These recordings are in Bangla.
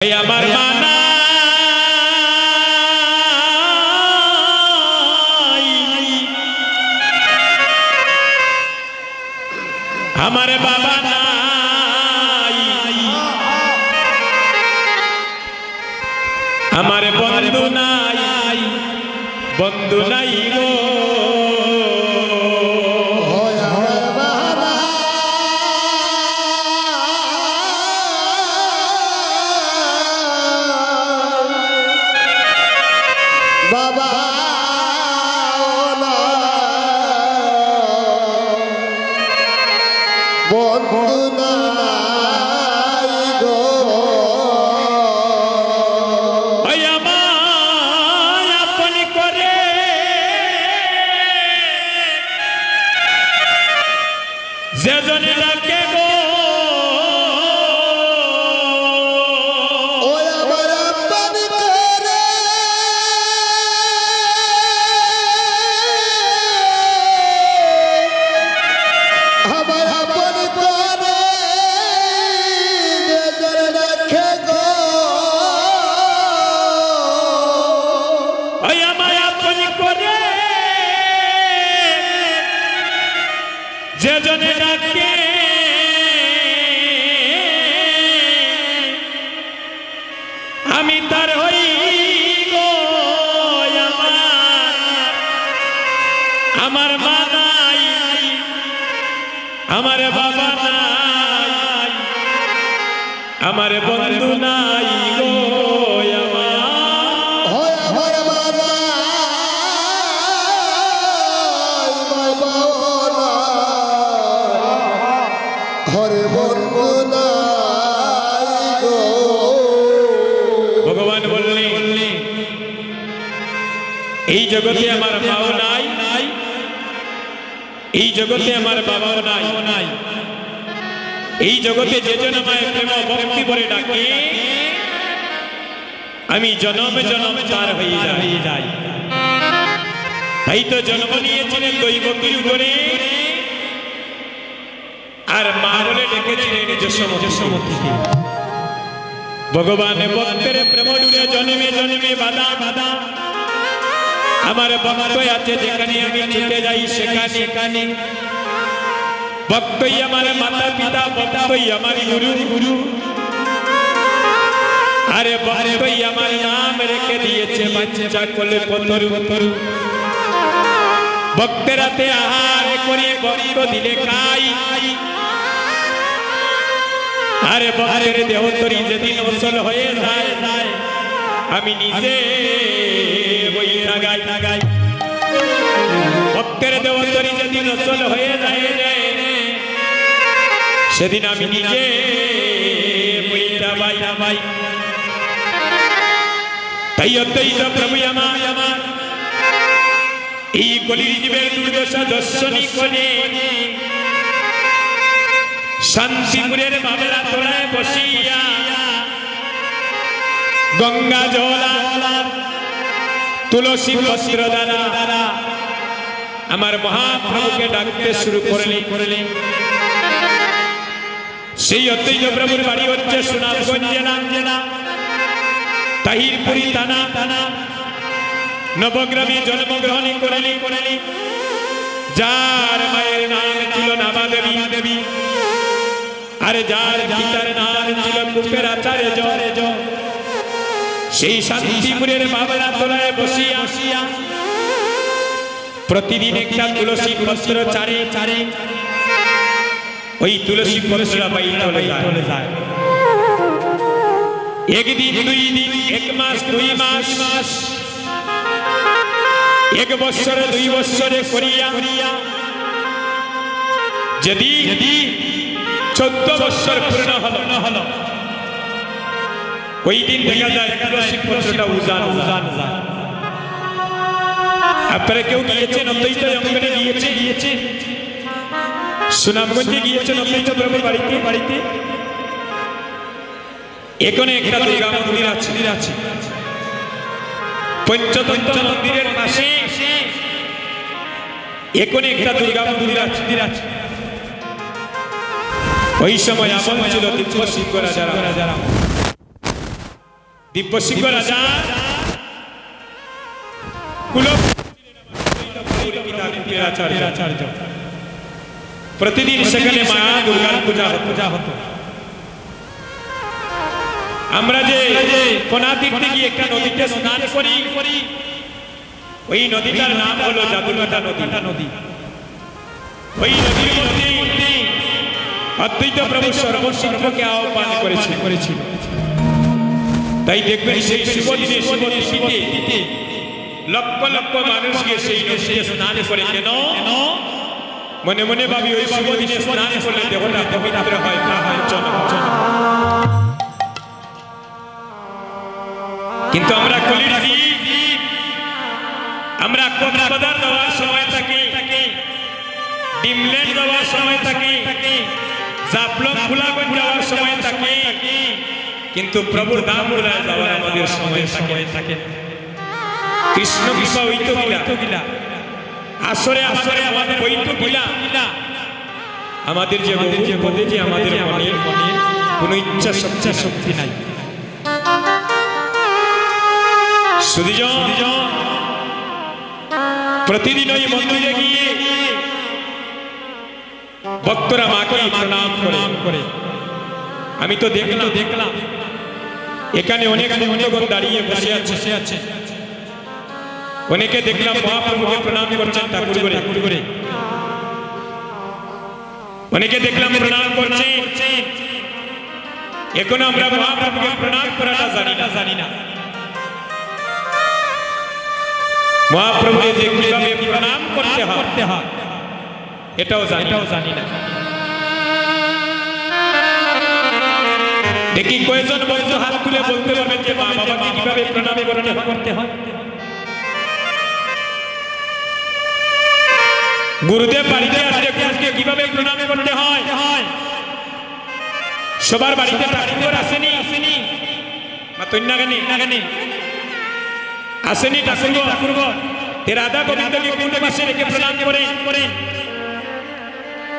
আমার মানা আমার বাবা নাই, আমার বন্ধু নাই, বন্ধু নাই গো। বাবা বন্ধু নাই গো, আমায় আপন করে যে জনে ডাকে গো, ওই আমার আপন করে আমার আপন করে যে জনে রাখে গো, আমায় আপন করে যে জনে ডাকে আমি তার হই গো। আমার মা নাই, আমার বাবা নাই, আমার বন্ধু নাই গো। হয় আমার বাবা বাবা হরে বন্ধু নাই গো। ভগবান বললেন এই জগতে আমার মাও নাই, এই জগতে আমার বাবাও নাই, এই জগতে যে জন আমায় প্রেম ভক্তি বলে ডাকে আমি জনম জনম তার হয়ে যাই। তাই তো জন্ম নিয়েছিলেন দৈবকীর উপরে, আর মা বলে ডেকেছিলেন যশোমতীকে। ভগবান ভক্তের প্রেম ডুবে জন্মে জন্মে বাধা আমার ভক্ত আছে যেখানে আমি ছুটে যাই সেখানে। ভক্তই আমার মাতা পিতা, ভক্তই আমার গুরু, আরে ভক্তই আমার নাম রেখে দিয়েছে বাচ্চা কোলে পতরু। ভক্তের হাতে আহার করে ভক্ত দিলে খাই, আরে ভক্তের দেহ তরি যেদিন অচল হয়ে যায় আমি নিজে বই লাগাই। ভক্তের দেহ তরি যেদিন অচল হয়ে যায় সেদিন আমি নিজে বই লাগাই। তাই অদ্বৈত প্রভু আমার এই কলির জীবের দুর্দশা দর্শনী করে শান্তিপুরের বাবেলা তোলায় বসিয়া গঙ্গা জলা তুলসী পত্র দ্বারা আমার মহাপ্রভুকে ডাকতে শুরু করলেন। সেই অদ্বৈত প্রভুর বাড়ি হচ্ছে সুনামগঞ্জ জেলা তাহিরপুরি থানা। নবগ্রামে জন্মগ্রহণ করলেন, যার মায়ের নাম ছিল নামা দেবী, আর যার পিতার নাম ছিল কুপের আচার্য। সেই শান্তিপুরের বাবলা তোলায় বসিয়া প্রতিদিন একটা তুলসী পত্র চারে ওই তুলসী পত্র চলে যায়। একদিন, 2 দিন, 1 মাস, 2 মাস, 1 বৎসর, 2 বৎসরে করিয়া যদি 14 বৎসর পূর্ণ হলো ওই দিন দেখা যায় তুলসী পত্রটা উজান যায়। আপনারা কেউ গিয়েছেন অদ্বৈত অঙ্গনে গিয়েছে, সুনামগঞ্জে গিয়েছেন অদ্বৈত প্রভুর বাড়িতে। এখানে একটা দুর্গা মন্দির আছে, পঞ্চতন্ত্র মন্দিরের পাশে এখানে একটা দুর্গা মন্দির আছে। ওই সময় আমল ছিল দিব্য সিংহ রাজারা। দিব্যসিংহ রাজা আচার্য প্রতিদিন সেখানে মা দুর্গার পূজা হতো। আমরা যে কোনাতীর্থে গিয়ে একটা নদীতে স্নান করি, ওই নদীটার নাম হলো জাদুলতা নদী। ওই নদীর মধ্যে অদ্বৈত প্রভু সর্বসর্বকে আহ্বান করেছিল। তাই দেখবেন সেই শিবদিনে লক্ষ লক্ষ মানুষ গিয়ে সেই নদীতে স্নান করে। কেন? মনে মনে ভাবি ওই শিবদিনে স্নান করলে দেহটা পবিত্র হয়। কিন্তু আমরা কলির জীব, আমরা কক্সবাজার যাওয়ার সময় থাকি, ডিমল্যান্ড যাওয়ার সময় থাকি, জাফলং ফুলাগঞ্জ যাওয়ার সময় থাকি, কিন্তু প্রভুর ধাম ভুলায় যাওয়ার আমাদের সময় থাকে। কৃষ্ণ কৃপা হইতো গিলা আসরে আমাদের হইতো গিলা। আমাদের যে পদে যে আমাদের মনের কোনো ইচ্ছা শক্তি নাই। প্রতিদিন ওই মন্দিরে গিয়ে ভক্তরা মাকে প্রণাম করে। আমি তো দেখলাম এখানে অনেক ভক্তগণ দাঁড়িয়ে বসে আছে। অনেকে দেখলাম মহাপ্রভুকে প্রণাম করছেন ঠাকুর করে। অনেকে দেখলাম প্রণাম করছেন। এখন আমরা মহাপ্রভুকে প্রণাম করাটা জানি না। মহাপ্রভুকে যে কিভাবে প্রণাম করতে হয় এটাও জানি না। দেখি কয়জন বলতো হাত তুলে বলতে পারবেন যে মা বাবাকে কিভাবে প্রণাম করতে হয়। গুরুদেব বাড়িতে আসলে গুরুকে কিভাবে প্রণাম করতে হয়। সবার বাড়িতে ঠাকুর আসেনি আসেনি ঠাকুর রাধা গোবিন্দকে কোন পাশে রেখে প্রণাম করে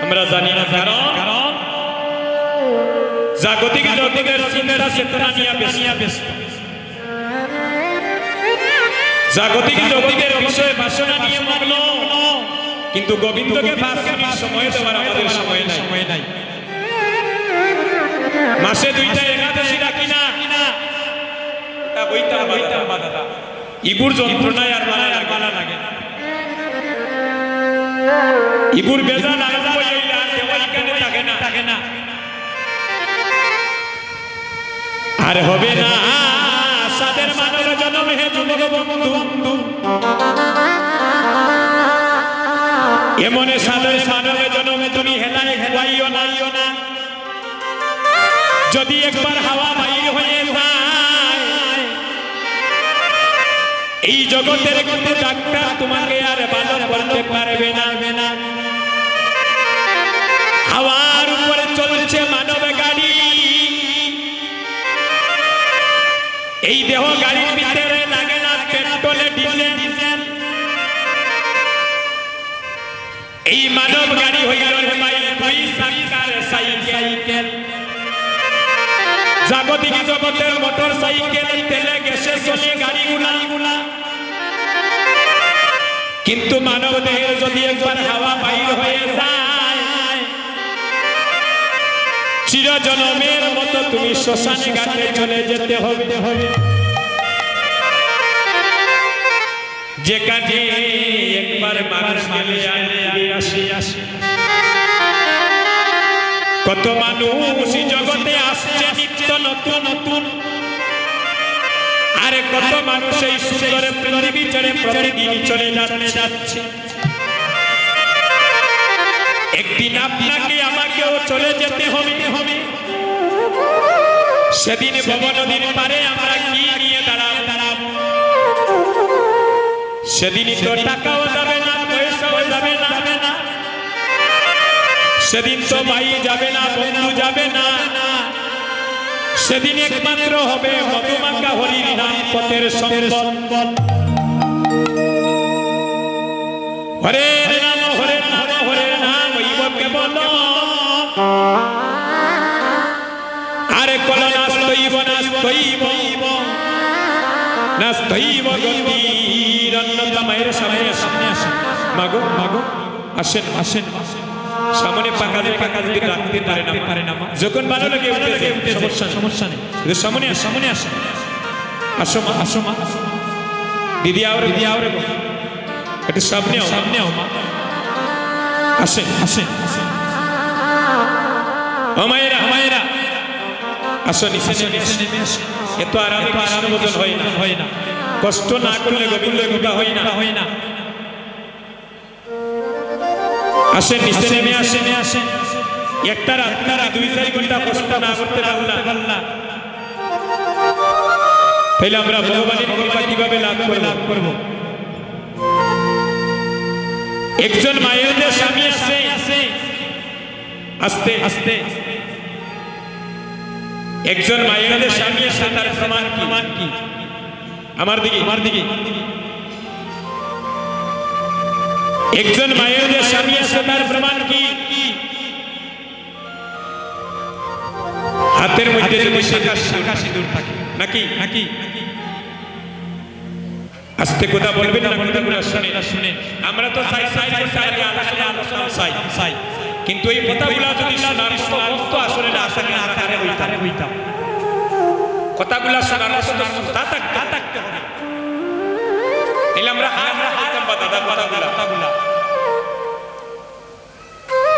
আমরা জানি না। কারণ জাগতিক জগতের চিন্তা চেতনা নিয়ে ব্যস্ত, জাগতিক জগতের বিষয়ে বাসনা নিয়ে মগ্ন, কিন্তু গোবিন্দকে সময় দেওয়ার আমাদের সময় নাই। মাসে 2টা একাদশী রাখি না, ইগুর যন্ত্রণায় আর ভালো লাগে না। ইগুর বেজান থাকে না। আর হবে না সাদের মানব জন্ম হে যুবক বন্ধু, এমনে সাদের মানব জন্মে তুমি হেলাইও না। যদি একবার হাওয়া বাইর হয়ে যায়, এই জগতের কোনো ডাক্তার তোমাকে আর ভালো করতে পারবে না। হাওয়ার উপরে চলছে মানব গাড়ি, এই দেহ গাড়ির ভিতরে লাগে না পেট্রোলে ডিজেল। এই মানব গাড়ি হইল সাইকেল। জাগতিক জগতের মোটর সাইকেল তেলে গ্যাসে চলে গাড়িগুলা, কিন্তু মানব দেহে যদি একবার হাওয়া বাইর হয়ে যায়, চিরজনমের মতো তুমি শ্মশানে ঘাটে চলে যেতে হবে। যেখানে একবার মানুষ গেলে আসে। কত মানুষ জগতে আসছে নিত্য নতুন, আরে কত মানুষ এই সুন্দর পৃথিবী ছেড়ে প্রতিদিন চলে যাচ্ছে। একদিন আপনাকে আমাকেও চলে যেতে হবে। সেদিন ভব নদীর পারে আমরা কি নিয়ে দাঁড়াবো? সেদিন তো টাকাও যাবে না, পয়সাও যাবে না। সেদিন তো ভাই যাবে না, বন্ধু যাবে না। সেদিন একমাত্র হবে মধুমাখা হরির নাম পথের সম্বল। হরে নাম হরে নাম হইব কেবল, আরে কলনাস্তৈব নাস্তৈব গতিরন্নতা মায়ের সামনে আসেন মাগো মাগো আসেন আসেন সামনে পাকা দিয়ে রাখতে পারে না যখন ভালো লাগে উঠে সমস্যা নেই সামনে আসেন আসো মা দিদি আওরে একটু সামনে আও মা আসেন ও মায়েরা আসো নিচে নেমে আসো এত আরামে ভোজন হয় না কষ্ট না করলে গোবিন্দ কৃপা হয় না আসেন নিচে নেমে আসেন একটা রাত 2-4 ঘন্টা কষ্ট না করতে পারলাম তাহলে আমরা ভগবানের কৃপা কিভাবে লাভ করব একজন মায়ের স্বামী আছে আস্তে একজন মায়ের স্বামী আছে তার প্রমাণ কি আমার দিকে একজন মায়ের স্বামী আছে তার প্রমাণ কি হাতের মধ্যে যদি শাখা সিঁদুর থাকে নাকি আস্তে কথা বলবেন না কথাগুলো শুনে আমরা তো চাই কিন্তু এই কথাগুলো যদি শোনার মতো আসলে না হইতাম কথাগুলো শোনার মতো শ্রোতা থাকতে হবে এলে আমরা কথাগুলো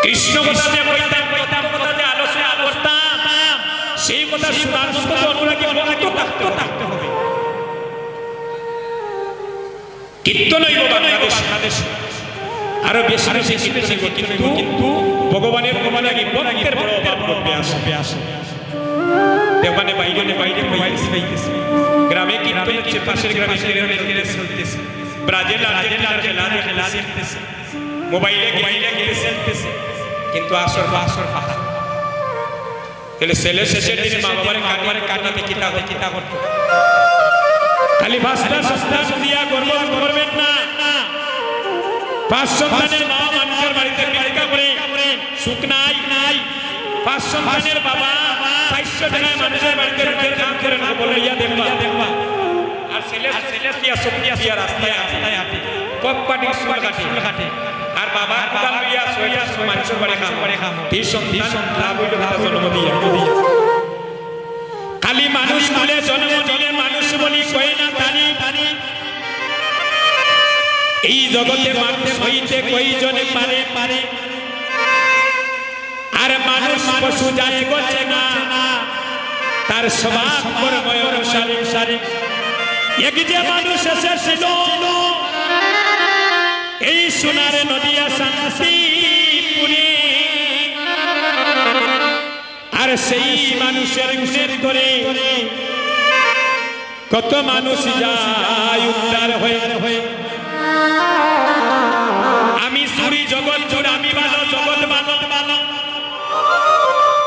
কৃষ্ণ কথা যে কইতাম কথা যে আলোচনা করতাম সেই কথা শোনার মতো অনুরাগী থাকতে হবে কীর্তন হইব বাংলাদেশ আরো বেশি কিন্তু ভগবানের ভক্তের বড় আসে দেওয়ানে বাইরে পাইতেছে গ্রামে কীর্তন হচ্ছে পাশের গ্রামে চলতেছে ব্রাজিল খেলতেছে মোবাইলে চলতেছে কিন্তু আসর ফাঁকা ছেলে শেষের দিনে মা বাবার কাটাতে চিন্তা করতো খালি ভাস্তা দিয়া করবেন না 5 সন্তানের মা মানুষের বাড়িতে ভিক্ষা করে সুখ নাই 5 সন্তানের বাবা 400 টাকায় মানুষের বাড়িতে রুটির কাম করে না বলিয়া দেখবা আর ছেলে দিয়া রাস্তায় হাঁটে পপ পাটি চুল কাটে আর বাবা কুদাল লইয়া সইয়া মানুষের বাড়ি খাম এই সন্তান লাভ হইল জন্ম দিয়া খালি মানুষ বলে জন্ম দিলে মানুষ বলি কই না তানি এই জগতে মানতে হইতে কইজনে পারে আর মানুষ পশু যায় গছে না তার স্বভাব কর্ময় অনুসারে এক যে মানুষ এসেছিল এই সোনার নদিয়া শান্তিপুরে আর সেই মানুষের গুণের করে কত মানুষ যায় উদ্ধার হয়ে আমি সুরি জগৎ জোড় আমি ভালো জগৎ ভালো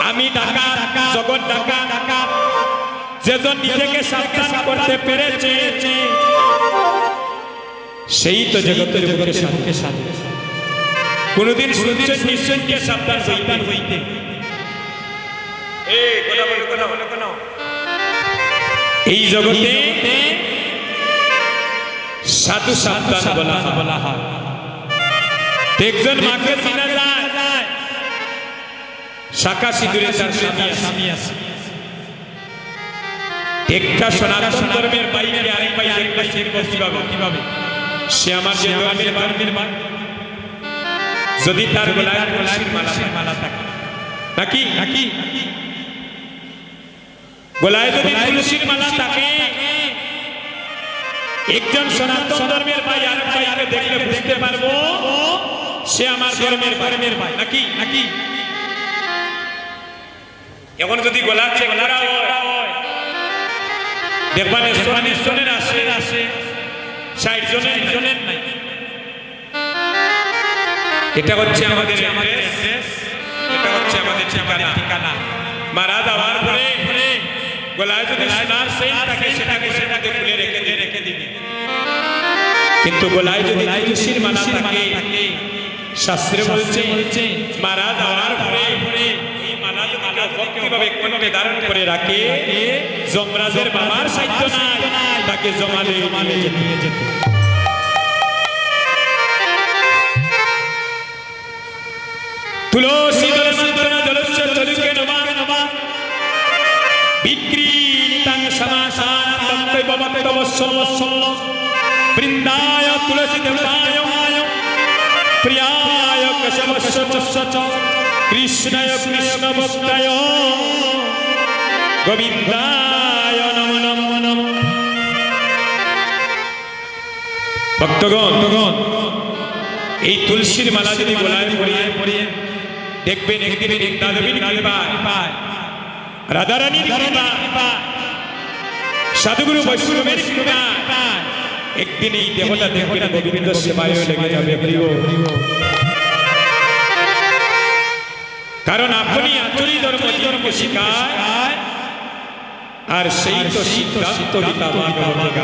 আমি ডাকা জগৎ ডাকা যেজন নিজেকে সাবধান করতে পেরেছে সেই তো জগতের সাথে কোনদিন শুনছেন নিশ্চয়ই সাবধান হইতে এই জগতে সাধু সাবধান বলা হয় একজন মাকে চিনা যায় শাখা সিঁদুরে তার স্বামী আছে একটা সনাতন ধর্মের বাইরে আরেক ভাই কিভাবে সে আমার যে ধর্মের মা যদি তার গলায় মালা থাকে নাকি গলায় যদি তুলসীর মালা থাকে একজন সনাতন ধর্মের ভাই আরেক ভাইকে দেখলে বুঝতে পারবো সে আমার ধর্মের ভাই নাকি এখন যদি গলার চেক করা হয় দেখবেন জনের আসে 60 জনের নাই এটা হচ্ছে আমাদের অ্যাড্রেস এটা হচ্ছে আমাদের ঠিকানা মারা যাওয়ার পরে গলায় যদি সোনার চেইন থাকে সেটাকে খুলে রেখে দিবে কিন্তু গলায় যদি তুলসীর মালা থাকে শাস্ত্রে বলছে মারা যাওয়ার পরে এই মালা যদি ভক্তিভাবে কণ্ঠে ধারণ করে রাখে যমরাজের বাবার সাধ্য নাই তাকে তাকে জমালে নিয়ে যেত। তুলসী দল মন্ত্রণা জলস্য চলুকে নমা বিক্রীতাং সমাসান তত্ত্বৈব বক্তব্যস্য বৃন্দায় তুলসী দেবায় প্রিয়ায় কেশবস্য চ কৃষ্ণায় কৃষ্ণ ভক্তায় গোবিন্দায় নমো নমো নমো। ভক্তগণ, এই তুলসীর মালা যদি গলায় পরিয়ে দেখবেন একদিন দাদবীর কৃপায় রাধারানীর কৃপায় সাধুগুরু বৈষ্ণবের কৃপায় একদিন এই দেবতা দেখবেন গোবিন্দ সেবায় লেগে যাবে। কারণ আপনি আচরি ধর্ম জীবনকে শিখায় আর সেই তো সিদ্ধান্ত গীতা ভাগবত।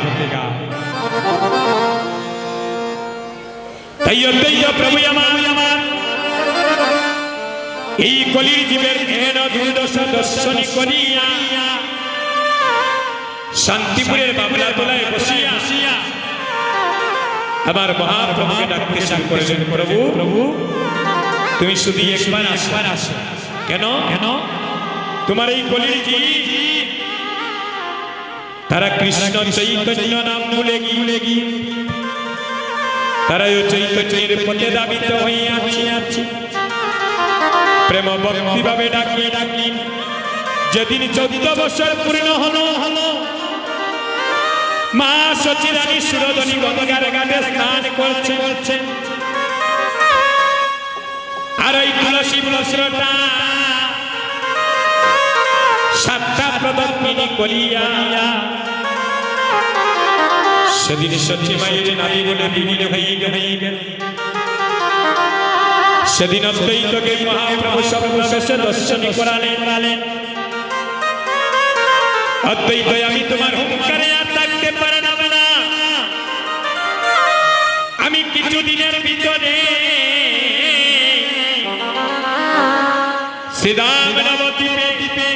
তাই প্রভু আমার এই কলির জীবের ঘেন দুর্দশা দর্শনী করিয়া শান্তিপুরের বাবলা তোলায় বসিয়া আমার মহাপ্রভুকে ডাকতে শুরু করেছেন। প্রভু তুমি শুধু একবার আসো। কেন? তোমার এই কলির জীব তারা কৃষ্ণ চৈতন্য নাম ভুলে গিয়ে তারা চৈতন্যের পথে দাবিত হইয়াছে। প্রেম ভক্তি ভাবে ডাকি যেদিন 14 বছর পূর্ণ হলো মা সচিরানী সুরধনী গঙ্গার ঘাটে স্নান করছে আর ওই তুলসী বস্ত্রটা 7টা প্রদক্ষিণী করিয়া সেদিন সচি মায়ের নারী বলে বিলীন হয়ে গেল। সেদিন অদ্বৈতকে মহাপ্রভু সর্বশেষে দর্শনী করালেন। অদ্বৈত আমি তোমার হুঙ্কারে আর থাকতে পারে না, আমি কিছুদিনের ভিতরে শ্রীধাম নবদ্বীপে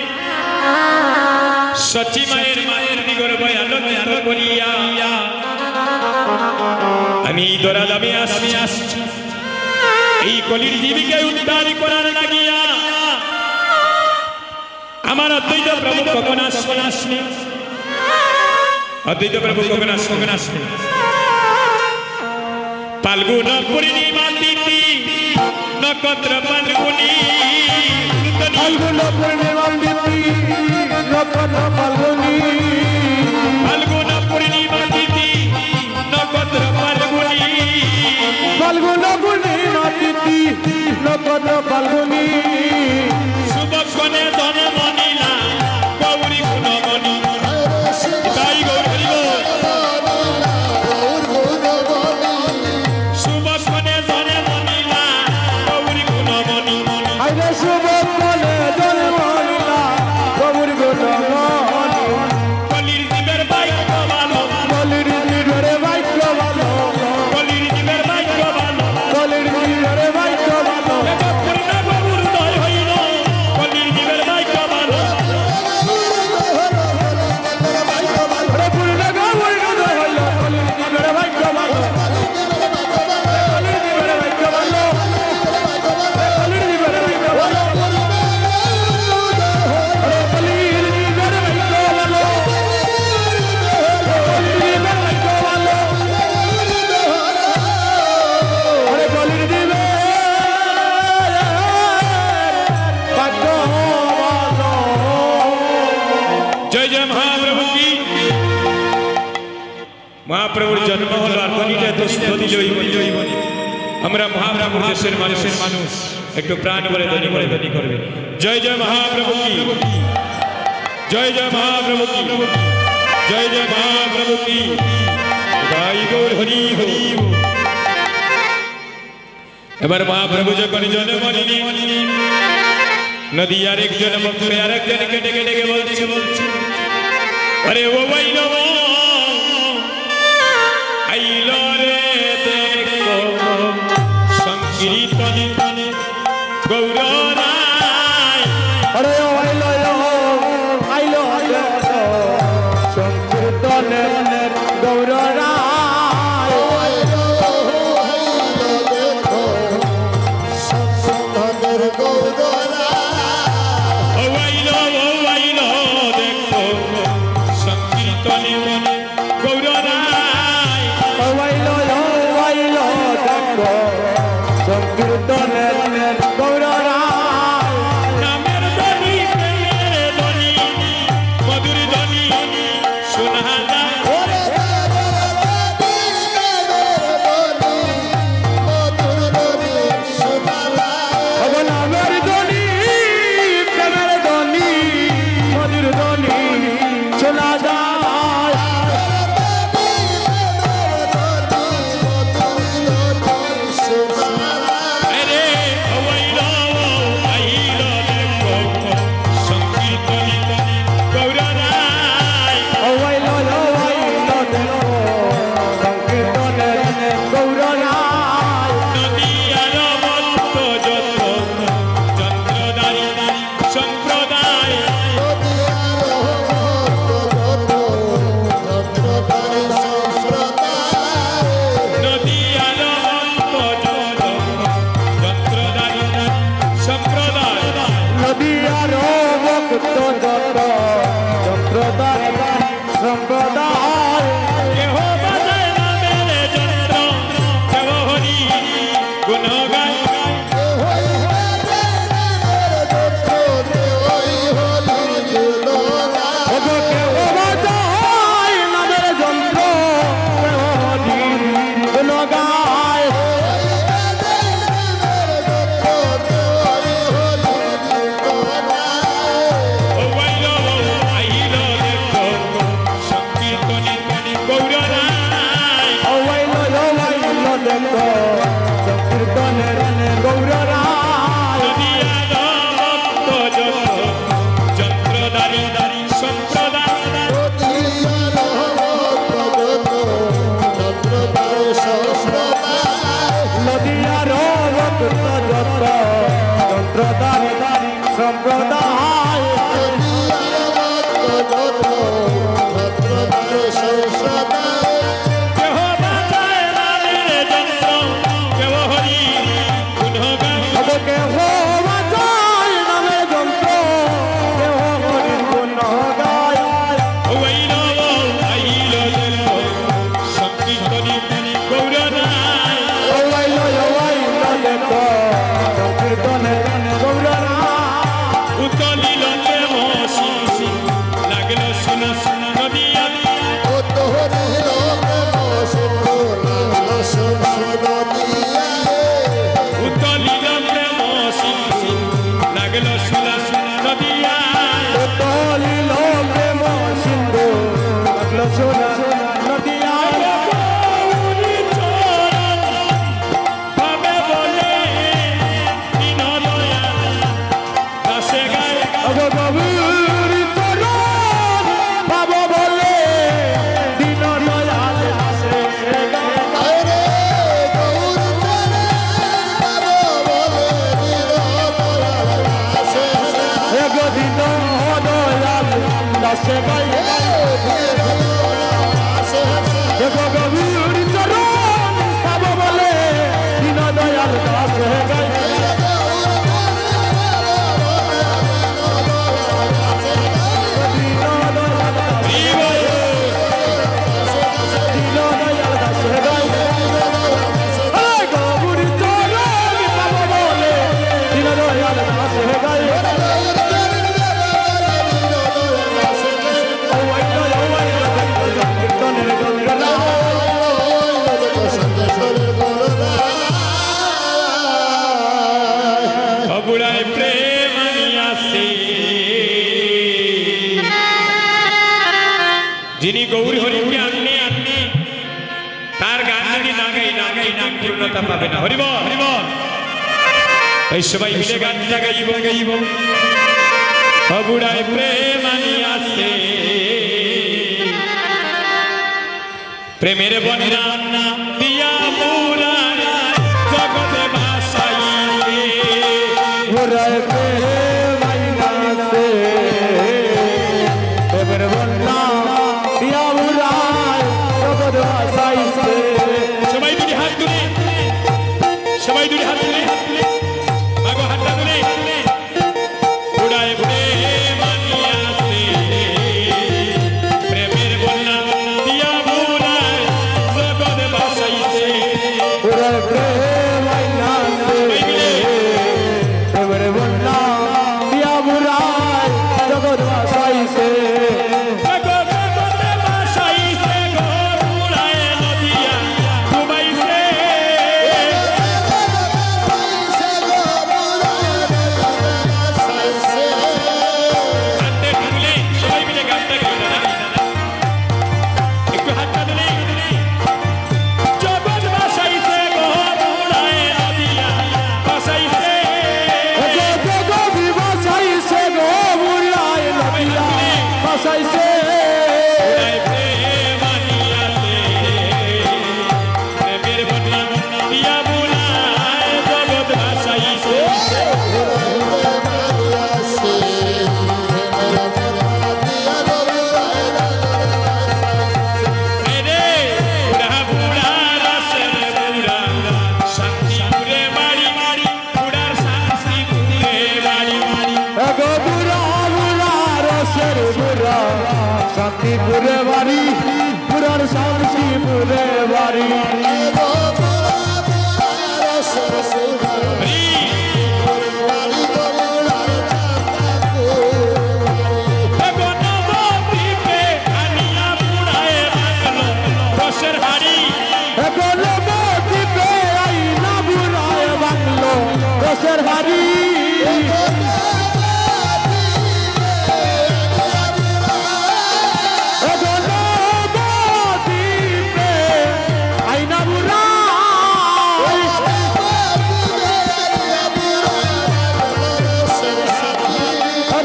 সচি মায়ের নিগর্ভ আলোকিত করিয়া আমি দরা দামে আসছি এই কলির জীবিকে উদ্ধার করার লাগিয়া। আমার অদ্বৈত প্রভু কখন আসলে অদ্বৈত প্রভু কখন আসলে ফাল্গুন পূর্ণিমা তিথি নক্ষত্র ফাল্গুনি ফাল্গুন পূর্ণিমা তিথি নক্ষত্র ফাল্গুনি ফাল্গুন পূর্ণিমা তিথি নক্ষত্র ফাল্গুনি ফাল্গুন পূর্ণিমা তিথি নক্ষত্র ফাল্গুনি শুভক্ষণে জন্ম নিলা গৌরী গুণমণি। তাই গৌরী শুভক্ষণে জন্ম নিলা গৌরী গুণমণি। আরে শুভক্ষণে জন্ম নিলা গৌরী গুণমণি। কলির জীবের ভাগ্য ভালো, কলির জীবের ভাগ্য ভালো, কলির জীবের ভাগ্য ভালো, কলির জীবের ভাগ্য ভালো। পূর্ণ বাবুর দয় হইল কলির জীবের ভাগ্য ভালো। আরে পূর্ণ গৌরী উদয় হইল কলির জীবের ভাগ্য ভালো, কলির জীবের ভাগ্য ভালো, কলির জীবের ভাগ্য ভালো। আরে কলির জীবের ভাগ্য ভালো, কলির জীবের ভাগ্য ভালো। আরে কলির জীবের ভাগ্য ভালো। জয় জয় মহাপ্রভু কি। মহাপ্রভুর জন্ম হলো আর কলিটা দোস্ত দিলই বলি। আমরা মহাপ্রভুর দেশের মানুষ একটু প্রাণ বলে ধ্বনি করবে জয় জয় মহাপ্রভু কি, জয় জয় মহাপ্রভু কি, জয় জয় মহাপ্রভু কি। গাই গৌর হরি হরি। এবার মহাপ্রভু যখন জন্ম নিলেন নদী আরেকজন ভক্ত আরেকজনকে ডেকে বলছে আরে ও বাইল আইল রে দেখো সংকীর্তনে গৌরায়। আরে আইলো সংকীর্তনের তনে গৌর রায় ওয়াইলো দেখো সংকীর্তনের গৌর রায় নামের ধ্বনি প্রেমের ধ্বনি মধুর ধ্বনি শোনা যায় নামের ধ্বনি প্রেমের ধ্বনি মধুর ধ্বনি শোনা যায় আরে হইলো আইলো দেখো সংকীর্তনে গৌর রায় ওয়াইলো দেখো সংকীর্তনের গৌর রায় নদী আর মন্ত যত যন্ত্রদারি সম্প্রদায় নদী আর মন্ত যত যন্ত্রদারি সম্প্রদায় নদী আর ভক্ত যত সম্প্রদায় সম্প্রদায় কেহ বাজায় নামের যন্ত্র কেহ হরি গুণ গায় ওকে ও বাজায় নামের যন্ত্র কেহ হরি গুণ গায় হইলো আইলো দেখো সংকীর্তনে গৌর রায় ওয়াইলো দেখো সংকীর্তনের গৌর রায় নদী আর মন্ত যত যন্ত্রদারি সম্প্রদায় নদী আর ভক্ত যত যন্ত্রদারি সম্প্রদায় কেহ বাজায় নামের যন্ত্র কেহ হরি গুণ গায় ওকে হো বাজায় নামের যন্ত্র কেহ হরি গুণ গায় হইলো আইলো দেখো সংকীর্তনে গৌর রায় ওয়াইলো দেখো সংকীর্তনের গৌর রায় উতলিল প্রেম শিশি লাগলো শোনা নদী উতলিল প্রেম শিশি লাগলো শোনা নদী তলিল প্রেম সিন্ধু লাগলো সোনা নদিয়া ভাবে বলে দিন দয়া দাসে গায় বাবুর চরণ বাব বলে দিন দয়াল আসে এগো দিন দয়াল দাসে গায় এগো বাবুর চরণ বাব বলে দিন দয়াল দাসে গায় দিন দয়াল দাসে গায় বাবুর চরণ বাব বলে দিন দয়াল দাসে গায় কীর্তনের গৌর অবুড়ায় প্রেম আসে যিনি গৌর হরিকে আনলে তার গান যদি না গাই নাম পূর্ণতা পাবে না হরিব এই সবাই মিলে গানটা গাইব অবুড়ায় প্রেম আসে প্রেমের বন্যা দিয়া পুরা জগতে ভাসাইলে ঘুরায় মাইনাসে এবার বন্যা দিয়া উড়ায় জগৎ ভাসাইছে সবাই দুটি হাত তুলে আগো হাতটা তুলে উড়ায় প্রেম আসে প্রেমের বন্যা শান্তিপুরে বাড়ি পুরার শান্তিপুরে বাড়ি গণপতিকে আনিয়া পুরায় বাংলো রসের হাড়ি গণপতিকে আইনা বুড়ায় বাংলো রসের হাড়ি গণপতিকে আইনা বুড়ায়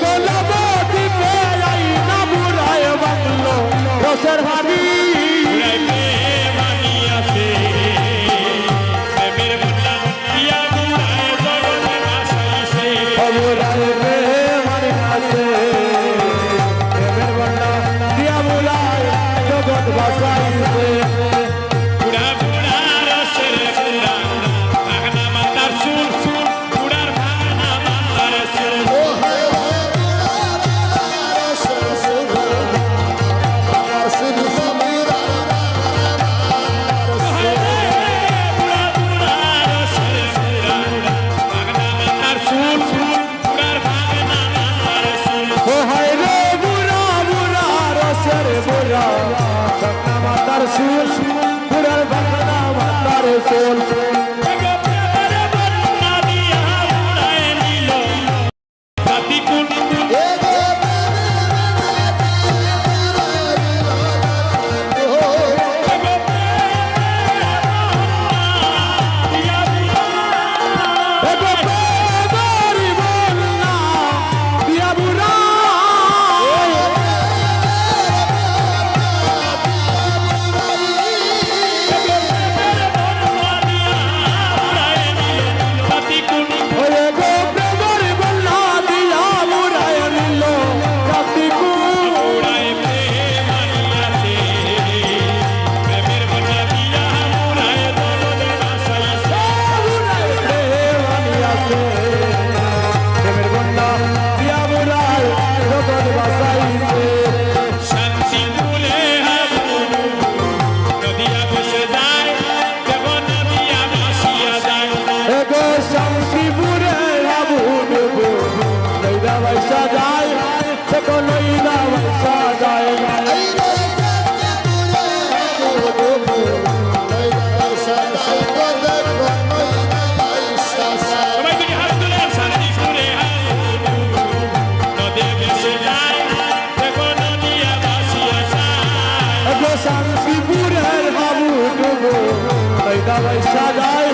গণপতিকে আইনা বুড়ায় বাংলো রসের হাড়ি পুরায় প্রেম আনিয়াছে প্রেমের বন্যা দিয়া পুরায় জগতে ভাসাইছে অবরায় প্রেমের কাছে প্রেমের বন্যা দিয়া বুলায় জগৎ ভাসাইছে পুরা পুরা রসের পুরা ভাগনা মাতার সুর সুর পুরার ভাগনা মাতার সুর পুরা পুরা রসের পুরা ভাগনা মাতার সুর সুর পুরার ভাগনা মাতার সুর ও হায় রে বুড়া বুড়া রসের বুড়া সপনা মাতার সুর বুড়ার বাংলা মাতার সোল প্রেমের বন্যা দিয়া পুরায় নিল জাতি কুল এগো প্রেমের বন্যা দিয়া বুড়া ওরে গো প্রেমের বন্যা দিয়া বুড়ায় নিল জাতি কুল প্রেমের বন্যা দিয়া বুড়ায় জগৎ বাসাইছে এগো শান্তিপুরে আবু ডুবু লইদা বাইসা যায় দেখো লইদা বাইসা যায় এগো শান্তিপুরের আবু ডুবু লইদা বাইসা যায়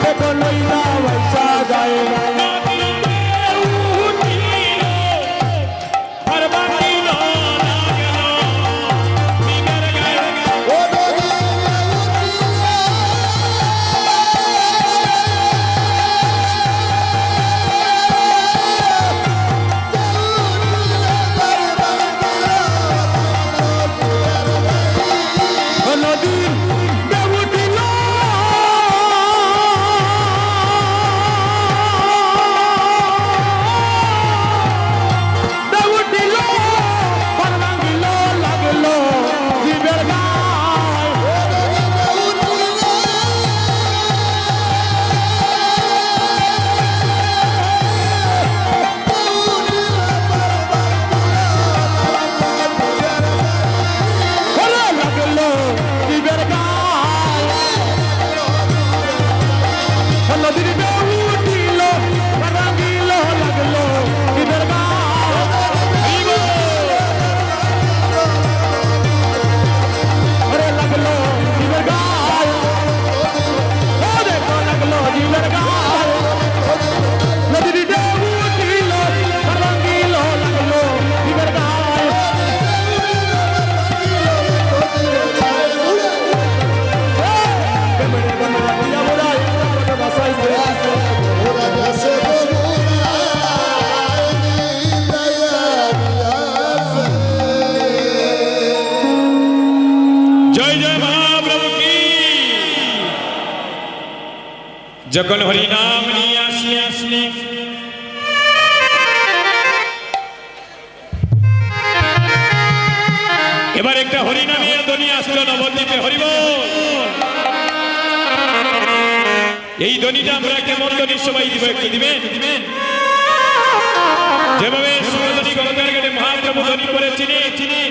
দেখো লইদা বাইসা যায় নদীর দেবুটিল দেবুটিল পার ভাঙিল লাগলো জীবের গায় ওরে লাগলো জীবের গায় নদীর দেবুটিল পার ভাঙিল লাগলো জীবের গায় ওরে লাগলো জীবের গায় ও দেখো লাগলো জীবের গায় নদীর দেবুটিল পার ভাঙিল লাগলো জীবের গায় প্রেমের বন্যা দিয়া বুড়ায় জগৎ বাসাইছে জয় জয় মহাপ্রভু কি যখন হরি নাম নিয়ে আসলে এবার একটা হরিনামের ধ্বনি আসলো নবদ্বীপে, হরিবল। এই ধ্বনিটা আমরা কেমন ধ্বনি সবাই দিব, একটু দিবেন? যেভাবে সুরধ্বনি গঙ্গার ঘাটে মহাপ্রভু ধ্বনি করেছিলেন,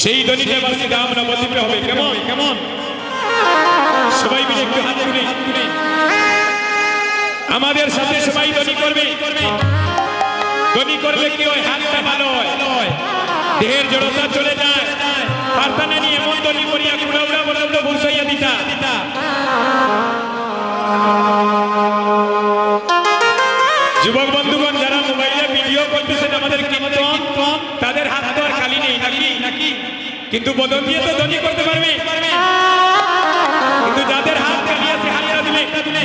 সেই ধ্বনিটা বাসি দাম নবদ্বীপে হবে। কেমন কেমন সবাই মিলে একটু হাত তুলে আমাদের সাথে সবাই ধ্বনি করবে। ধ্বনি করলে কি হয়? হাতটা ভালো হয়, দেহের জড়তা চলে যায়। প্রার্থনা নিয়ে এমন ধ্বনি করিয়া উড়া উড়া বলে উড়া ঘুষাইয়া দিতা। যুবক বন্ধুগণ যারা মোবাইলে ভিডিও করতেছেন আমাদের কীর্তন, তাদের হাত তো আর খালি নেই নাকি? কিন্তু বদন দিয়ে তো ধ্বনি করতে পারবে। কিন্তু যাদের হাত খালি আছে হাতটা তুলে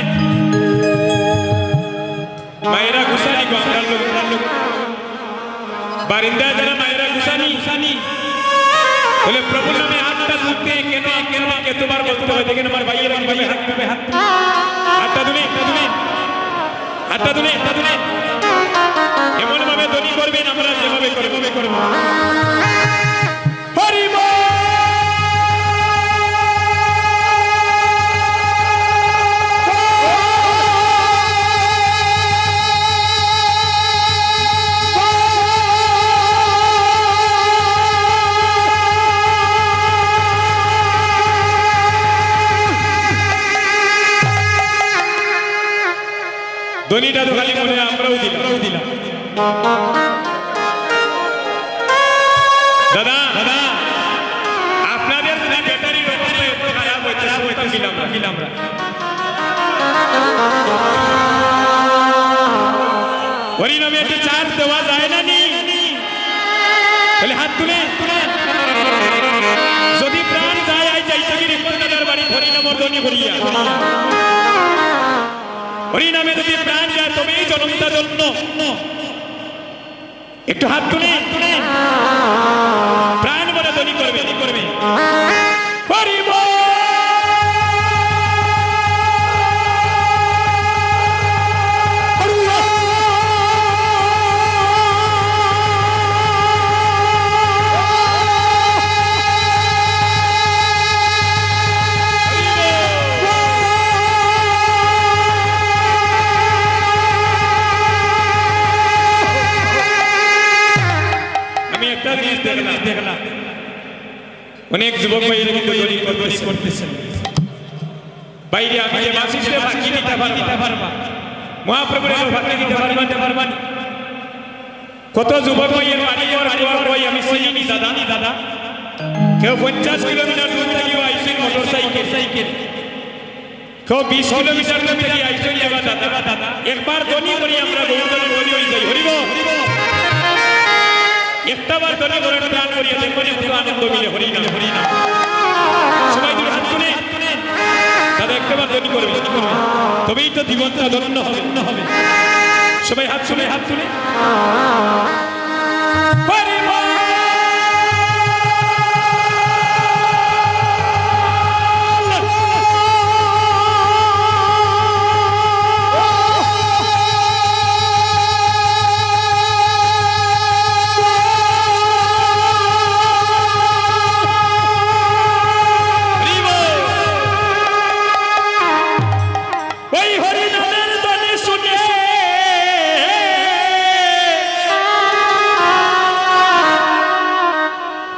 মায়েরা ঘুষানি গো, আমরা লোক বারিন্দায় যারা মায়েরা ঘুষানি বলে প্রভুর নামে হাতটা তুলতে কেন এতবার বলতে হয়? দেখেন আমার ভাইয়েরা কিভাবে হাতটা তুলে এমন ভাবে ধ্বনি করবেন আমরা যেভাবে করবো। হরি বল। ধ্বনিটা তো খালি মনে আমরাও দিলাম। দাদা আপনাদের যদি ব্যাটারির অবস্থা এত খারাপ হইতে গেলাম হরিনামে একটু চার্জ দেওয়া যায় না নি? তাহলে হাত তুলে যদি প্রাণ যায় যাইতে গিয়ে দাদার বাড়ি হরিনামর ধ্বনি করিয়া হরিনামে যদি প্রাণ যায় তবেই জনমটা জন্য একটু হাত তুলে প্রাণ বলে ধ্বনি করবে। হরি বল। দেখলাম অনেক যুবক ভাইয়েরা কিন্তু ধ্বনি করতেছেন বাইরে। আমি যে বাসিসে বাকি দিতে পারবা মহাপ্রভুর ভাগে দিতে পারবা। কত যুবক ভাইয়ের বাড়ি ওই আমি চিনি দাদা, কেউ 50 কিলোমিটার দূর থেকে আইসেন মোটরসাইকেল, কেউ 20 কিলোমিটার দূর থেকে আইসেন দাদা। একবার ধ্বনি করি আমরা গৌরদল ধ্বনি হয়ে যাই। হরিব একটাবার ধ্বনি করে প্রাণ করিয়া দেখবেন কত আনন্দ মিলে। হরিনাম সবাই দুটো হাত তুলে দাদা একটাবার ধ্বনি করবে, তবেই তো জীবনটা ধন্য হবে। সবাই হাত তুলে হরি বল।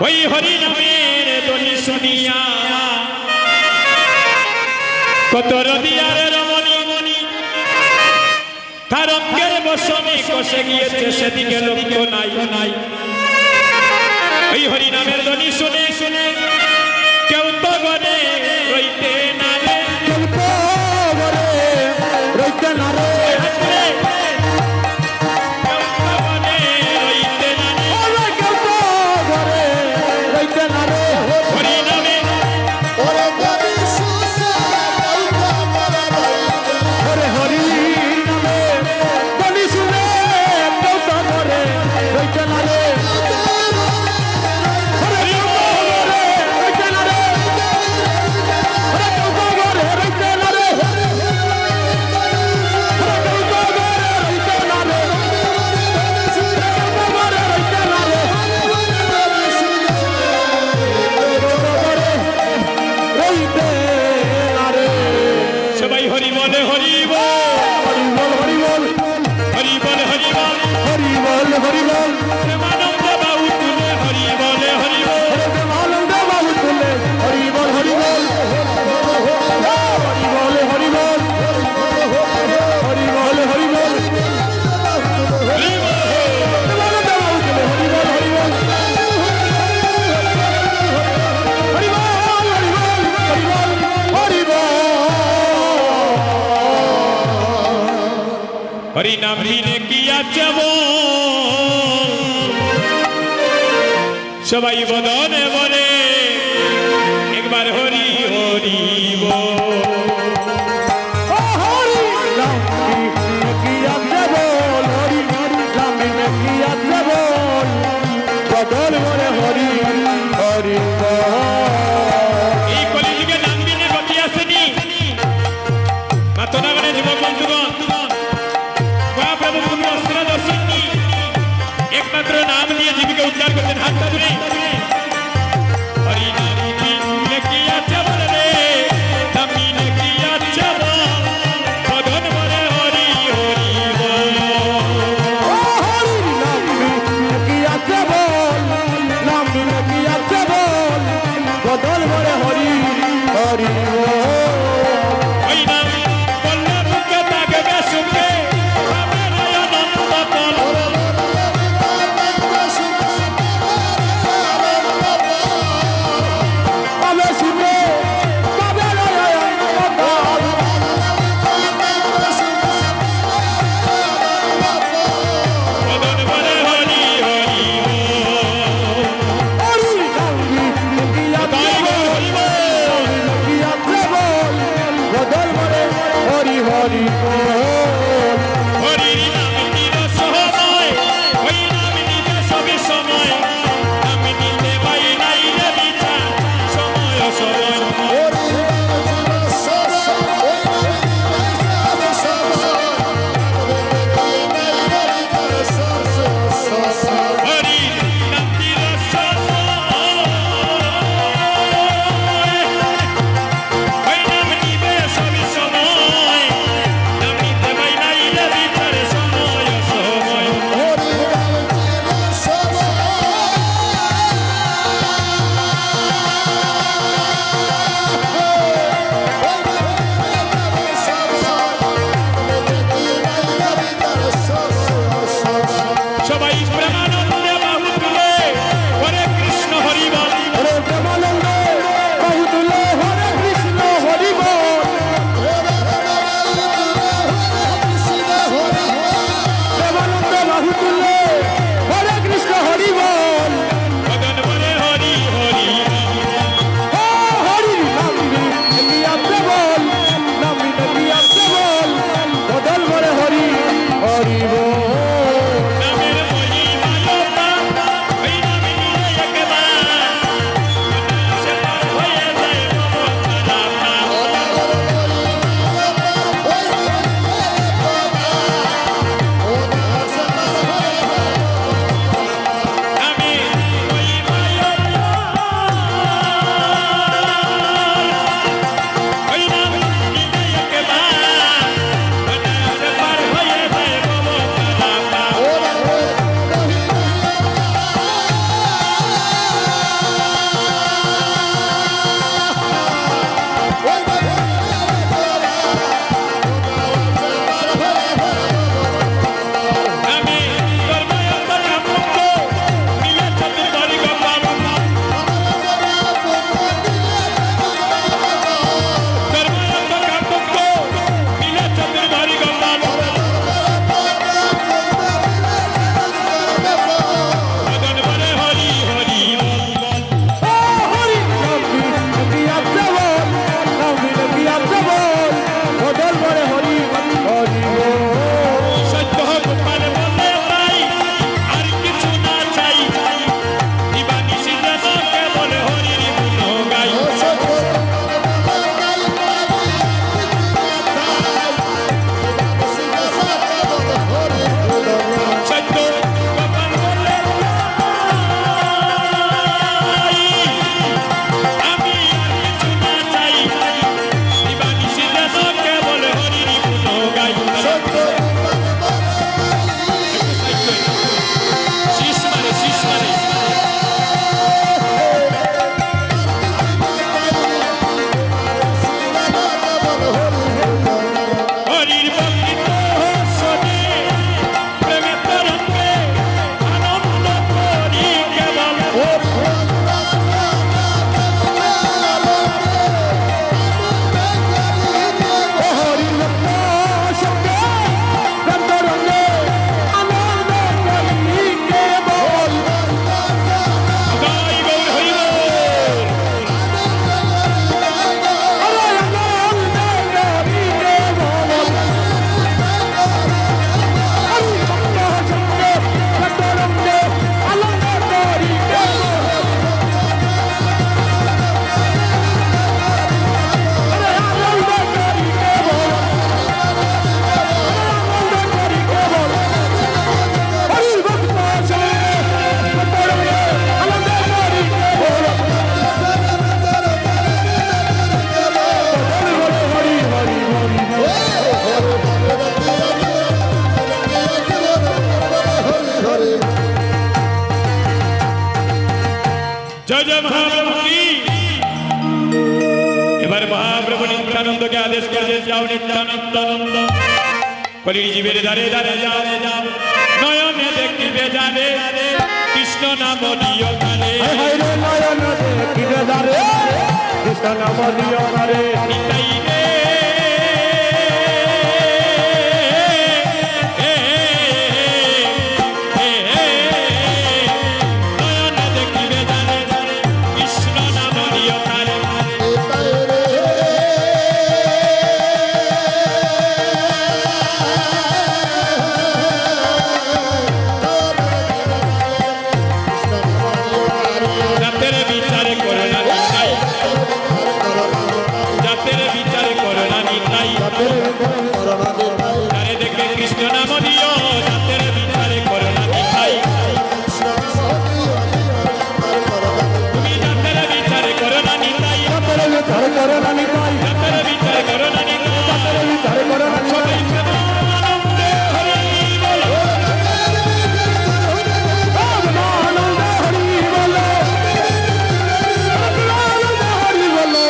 ওই হরিনামের ধ্বনি শুনিয়া কত রদিয়ার রমণী তার অঙ্গের বসনে কষে গিয়েছে, সেদিকে লক্ষ্য নাই। ওই হরিনামের ধ্বনি শুনে কেউ তো গনে রইতে না রে। Go! হরি নাম বিনে কি আছে বল সবাই বদনে বলে একবার হরি হরি বল ও হরি নাম কি আছে বল হরি নাম কি আছে বল বদল বলে হরি হরি বল এই কলিযুগে নাম বিনে গতি আসেনি মাতনাগরে যুবক বন্ধুগণ মহাপ্রভু কোনো অস্ত্র দর্শননি একমাত্র নাম নিয়ে জীবিকা উদ্ধার করতেন হাত ধরে হরি নাম বিনে কি আছে বল রে নাম বিনে কি আছে বল বদন বলে হরি হরি বল ও হরি নাম কি আছে বল নাম কি আছে বল বদল বলে হরি হরি বল ওই নাম বললে মুখে থাকবে সুখে হবে নয়ন পতন পাবে সুখে পাবে নয়ন পতন বদন বলে হরি হরি বল হরি নাম কি আছে তাই গো হরি বল কি আছে নিত্যানন্দকে আদেশ করে যাও নিত্যানন্দ কলির জীবের দ্বারে দ্বারে যাও নয়নে দেখিবে যাবে কৃষ্ণ নাম দিও কালে হায় রে নয়ন দেখিবে দ্বারে কৃষ্ণ নাম দিও কালে নিতাই রে নয়নে দেখিবে যাবে কৃষ্ণ নাম দিও কালে জাতের বিচারে করো না নিতাই জাতের বিচারে করো না নিতাই যারে দেখে কৃষ্ণ নাম দিও জাতের বিচারে করো না নিতাই তুমি জাতের বিচারে করো না নিতাই জাতের বিচার করো না নিতাই জাতের বিচারে করো না নিতাই জাতের বিচার করো না নিতাই আনন্দে হরি বলো আনন্দ হরি বলো আনন্দ হরি বলো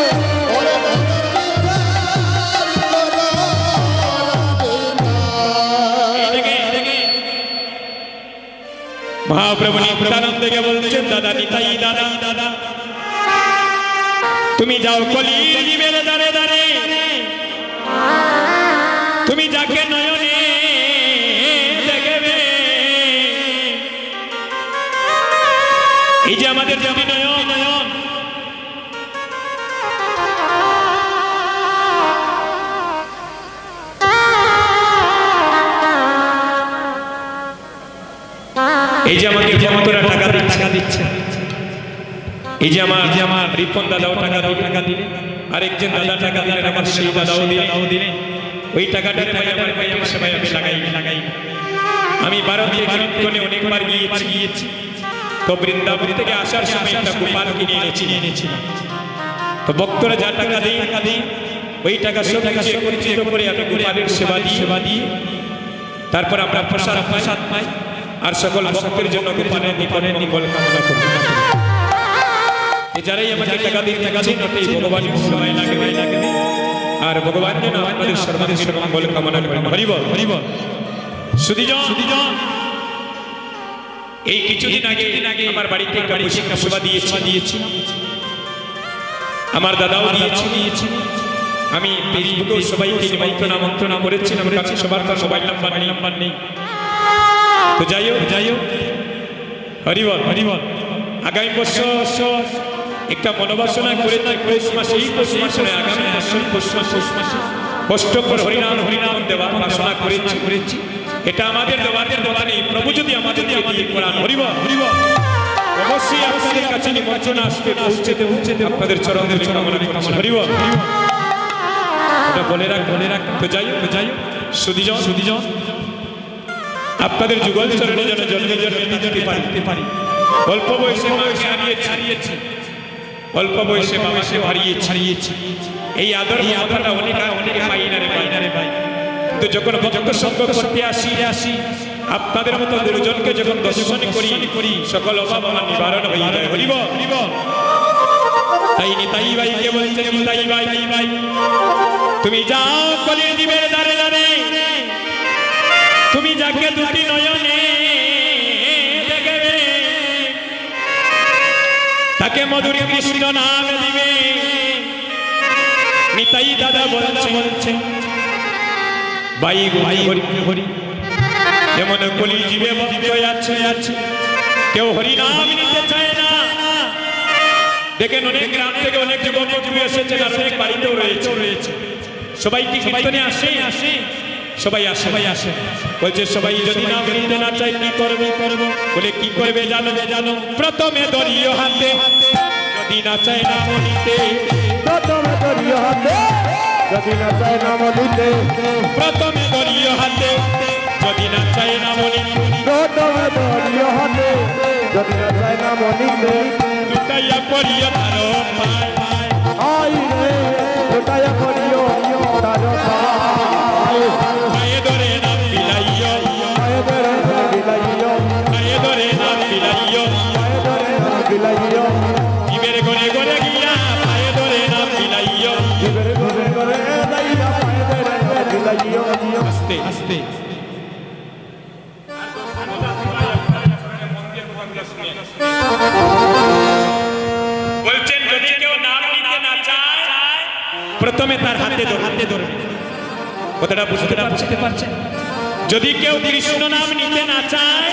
মহাপ্রভু নিত্যানন্দকে বলছেন দাদা নিতাই দাদা দাদা তুমি যাও কলির জীবের দ্বারে দ্বারে তুমি যাকে নয়নে দেখবে এই যে আমাদের যেমন নয়ন নয়ন এই যে আমাকে ভক্তরা টাকা দিচ্ছে এই যে আমার রিপন দাদাও টাকা দিলে আরেকজন দাদা টাকা দিলেন আমার সেই দাদাও দিলেন ওই টাকাটা আমার পায়ের সেবায় আমি লাগাই আমি ভারতে অনেকবার গিয়েছি তো বৃন্দাবন থেকে আসার সময় একটা গোপাল কিনে এনেছিলাম তো ভক্তরা যা টাকা দেয় ওই টাকা সব টাকা পরিচিত করে আমি গোপালের সেবা দিয়ে তারপর আমরা প্রসাদ পাই আর সকল ভক্তের জন্য গোপালের নিকটের মঙ্গল কামনা করি যারাই আমাকে টাকা দিচ্ছেন ওটাই ভগবানের সময় লাগবে আর ভগবান যেন আপনাদের সর্বাধিক মঙ্গল কামনা করেন হরিব সুধীজন এই কিছুদিন আগে আমার বাড়িতে একটা বৈশিক সেবা দিয়েছি আমার দাদাও দিয়েছি আমি ফেসবুকেও সবাইকে নিমন্ত্রণ করেছি আমার কাছে সবার মোবাইল নাম্বার নেই তো যাই হোক হরিবল আগামী বছর একটা মনোবাসনা করে পৌষ মাসে আগামী বছর পৌষ মাসে কষ্ট করে হরিনাম দেওয়ার বাসনা করেছি এটা আমাদের দেওয়ার নেই প্রভু যদি আমাদের কোরআন হরিবল অবশ্যই আপনাদের কাছে নিমন্ত্রণ আসবে পৌঁছতে আপনাদের চরণের কামনা হরিবল এটা বলে রাখ তো যাই হোক সুধীজন আপনাদের যুগল চরণে যেন জন্মে দিতে পারি অল্প বয়সে মাকে হারিয়েছি অল্প বয়সে মামাকে হারিয়েছি এই আদরটা অনেকে পাই না রে ভাই কিন্তু যখন ভক্ত সঙ্গ করতে আসি আপনাদের মতো দুজনকে যখন দর্শন করি সকল অভাব আমার নিবারণ হয়ে যায় হরিব তাই নিতাই ভাইকে বলছেন নিতাই ভাই তুমি যাও কলির জীবের দ্বারে দ্বারে তুমি যাকে দুটি নয়নে দেখবে তাকে মধুর কৃষ্ণ নাম দিবে নিতাই দাদা বলছে ভাই হরি যেমন কলি জীবে আছে কেউ হরি নাম নিতে চায় না দেখেন অনেক গ্রাম থেকে অনেক যুবক এসেছে অনেক বাড়িতেও রয়েছে সবাই কি কীর্তনে আসে সবাই আসে বলছে সবাই যদি নাম নিতে না চাই কি করবে বলে কি করবে জানো প্রথমে দলীয় হাতে যদি না চায় নাম নিতে প্রথমে দলীয় হাতে যদি না চায় নাম নিতে প্রথমে দলীয় হাতে যদি না চায় নাম নিতে প্রথমে দলীয় হাতে যদি না চায় নাম নিতে লুটাইয়া করিয়া তারো পায় আই রে লুটাইয়া করিও তারো পায় পায়ে ধরে নাম বিলাইও পায়ে ধরে নাম বিলাইও পায়ে ধরে নাম বিলাইও পায়ে ধরে নাম বিলাইও জীবের গনে গনে গিয়া পায়ে ধরে নাম বিলাইও জীবের ঘরে ঘরে আস্তে আস্তে বলছেন যদি কেউ নাম নিতে না চায় প্রথমে তার হাতে ধরবে কথাটা বুঝতে পারছেন যদি কেউ কৃষ্ণ নাম নিতে না চায়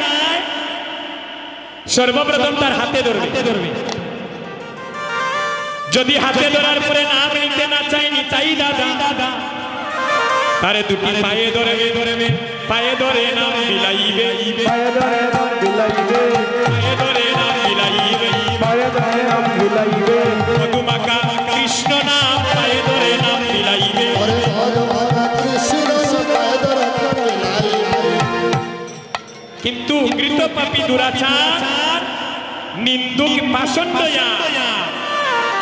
সর্বপ্রথম তার হাতে ধরবে যদি হাতে ধরার পরে নাম নিতে না চাই দাদা তারে দুটি পায়ে ধরবে পায়ে ধরে নাম বিলাইবে পায়ে ধরে নাম বিলাইবে পায়ে ধরে নাম বিলাইবে পায়ে ধরে নাম বিলাইবে মধুমাখা কৃষ্ণ নাম পায়ে ধরে নাম বিলাইবে কিন্তু কৃত পাপী দুরাচার নিন্দুক পাষণ্ডয়া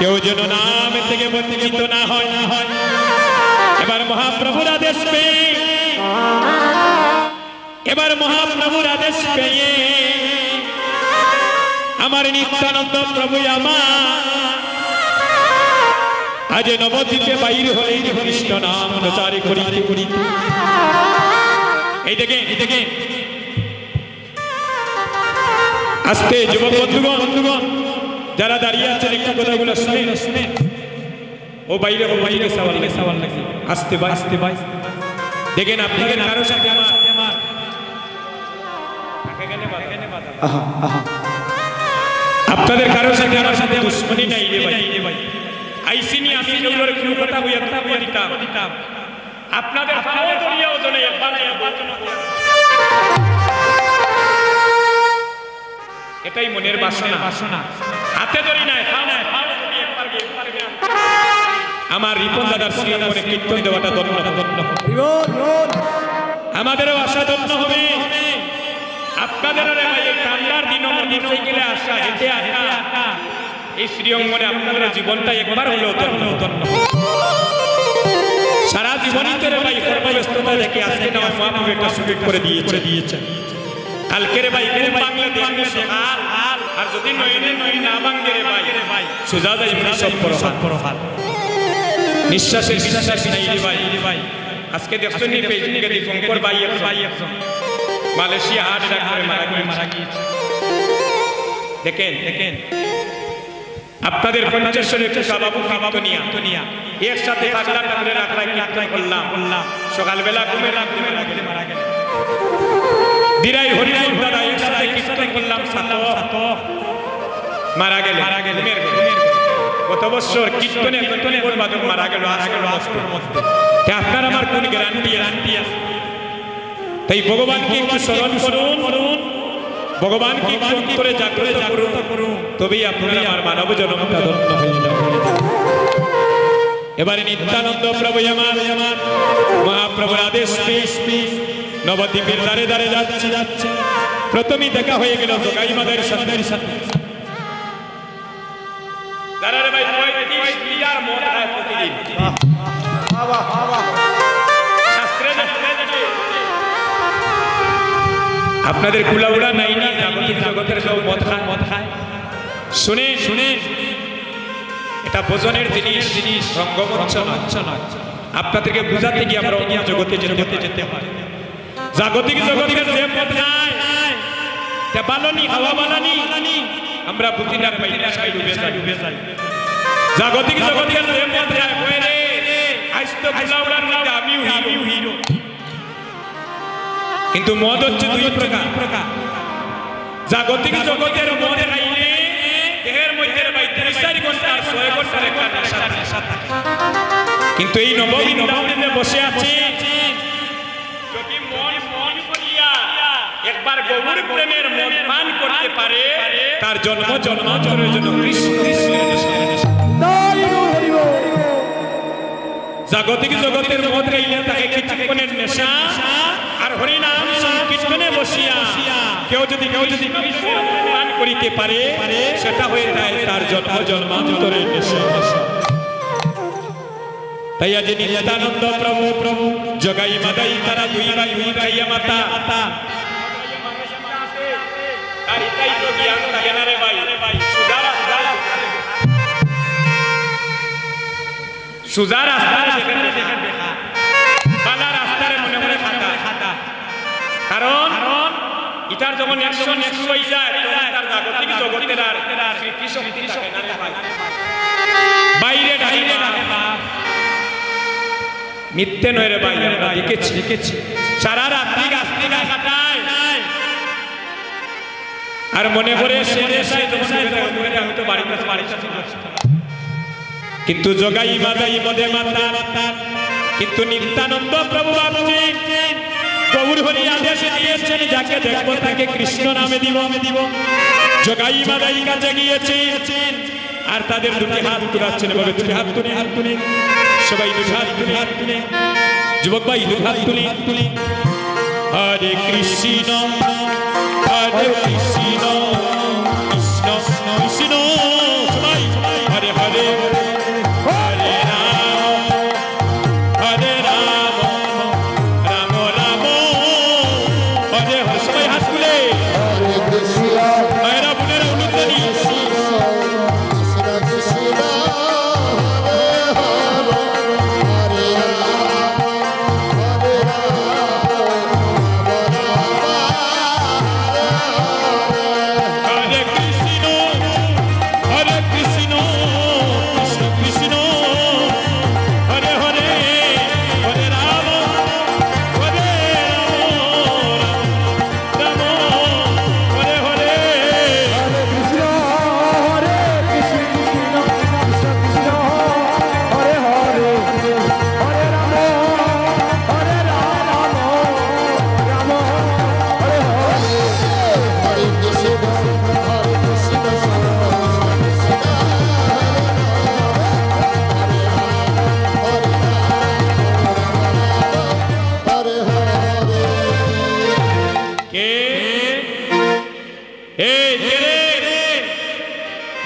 কেউ যেন নাম থেকে বঞ্চিত না হয় এবার মহাপ্রভুর আদেশ পেয়ে আমার নিত্যানন্দ প্রভু আজ নবদ্বীপে বাইর হলে কৃষ্ণ নাম প্রচারে করিতে এই দেখে আস্তে যুবক বন্ধুগণ যারা দাঁড়িয়ে আছেন একটু কথাগুলো শুনে ও বাইরে সওয়াল নাকি আস্তে ভাই দেখেন আপনাদের কারো সাথে আমার আপনাদের কারো সাথে আমার সাথে দুশ্মনী নাই রে ভাই আইসিনি আমি যেগুলোর কেউ কথা দিতাম আপনাদের পাও দরিয়াও জনে একবার এটাই মনের বাসনা হাতে ধরি নাই আমার রিপন দাদার শ্রীমনে কীর্তন দেওয়াটা ধন্য আমাদেরও আশা ধন্য হবে আপনাদেরও ভাই এই ঠান্ডার দিনও মোটরসাইকেলে আসা হেঁটে আসা এই শ্রীঅঙ্গনে আপনাদের জীবনটা একবার হলেও ধন্য সারা জীবনই তো ভাই কর্মব্যস্ততা দেখে আজকে আমার মহাপ্রভু একটা সুযোগ করে দিয়েছেন কালকে রে ভাই বাংলা দেখলে সকাল আর যদি নয়নে না ভাঙ্গে রে ভাই সোজা যাই সব পরহাল নিঃশ্বাসের বিশ্বাস নাই রে ভাই আজকে দেখছেন নি ফেসবুকে দীপঙ্কর ভাই একজন মালয়েশিয়া হার্ট অ্যাটাক করে মারা গিয়েছে দেখেন আপনাদের পঞ্চাশের একটু কাবাবু নিয়া একসাথে পাগলা করে রাখলাই করলাম সকালবেলা ঘুমে মারা গেল দিরাই হরিনাই দাদা একসাথে কীর্তন করলাম সাত মারা গেল গত বছর কীর্তনে বাদক মারা গেল বছরের মধ্যে আপনার আমার কোন গ্যারান্টি আছে তাই ভগবানকে একটু স্মরণ করুন ভগবানকে একটু অন্তরে জাগ্রত করুন তবেই আপনার আমার মানব জন্মটা ধন্য হয়ে যাবে এবারে নিত্যানন্দ প্রভু আমার মহাপ্রভুর আদেশ নবদ্বীপের দ্বারে যাচ্ছে প্রথমেই দেখা হয়ে গেল জগাই মাদের সাথে আপনাদের কুলাউড়া নাই না জাগতিক জগতের সব মদ খায় শুনে এটা ভোজনের জিনিস রঙ্গমঞ্চ নয় আপনাদেরকে বুঝাতে গিয়ে আমরা অন্য জগতে যেতে পারি জাগতিক জগতের যে মদ খায় তা বালানি হাওয়া বালানি আমরা বুঝি না ভাই নেশায় ডুবে যাই জাগতিক জগতের যে মদ খায় কইরে আজ তো কুলাউড়ার মধ্যে আমিও হিরো কিন্তু মদ হচ্ছে দুই প্রকার জাগতিক জগতের মদ খাইলে দেহের মধ্যে ভাই 4 ঘন্টা আর 6 ঘন্টার একটা নেশা থাকে কিন্তু এই নবদ্বীপে বসে আছে যদি মন করিয়া একবার গৌর প্রেমের মদ পান করতে পারে তার জন্মান্তরের জন্য কৃষ্ণের নেশা জাগতিক জগতের মদ খাইলে তাকে কিছুক্ষণের নেশা আর হরিনাম সংকীর্তনে বসিয়া কেউ যদি পান করিতে পারে সেটা হয়ে যায় তার জন্মান্তরের নেশা তাই আজ নিত্যানন্দ প্রভু জগাই মাদাই তারা দুই গাইয়া মাতা আর এটাই তো জ্ঞান থাকে না রে ভাই সুজা রাস্তা বালা রাস্তার এটার যখন অ্যাকশন হয়ে যায় তখন তার জাগতিক জগতের আর কি শক্তি থাকে না রে ভাই বাইরে ডাকে না মিথ্যে নয় রে ভাই আমরা দেখেছি সারা রাত্রি গাছটি কাটায় আর মনে করে সে দেশায় আমি তো বাড়িতে কিন্তু জগাই মাদাই মদে মাতা কিন্তু নিত্যানন্দ প্রভু বাবুজি গৌর হরি আদেশ দিয়েছেন যাকে দেখবো তাকে কৃষ্ণ নামে দিব জগাই মাদাই কাছে গিয়েছেন আর তাদের দুটি হাত তুলাচ্ছেন বলে দুটি হাত তুলে সবাই দুটি হাত তুলে যুবক ভাই দুটি হাত তুলি হরে কৃষ্ণ হরে কৃষ্ণ কৃষ্ণ কৃষ্ণ সবাই হরে হরে হরে রাম হরে রাম রাম রাম হরে হরে সবাই হাত তুলে মায়েরা বোনেরা অনুদানী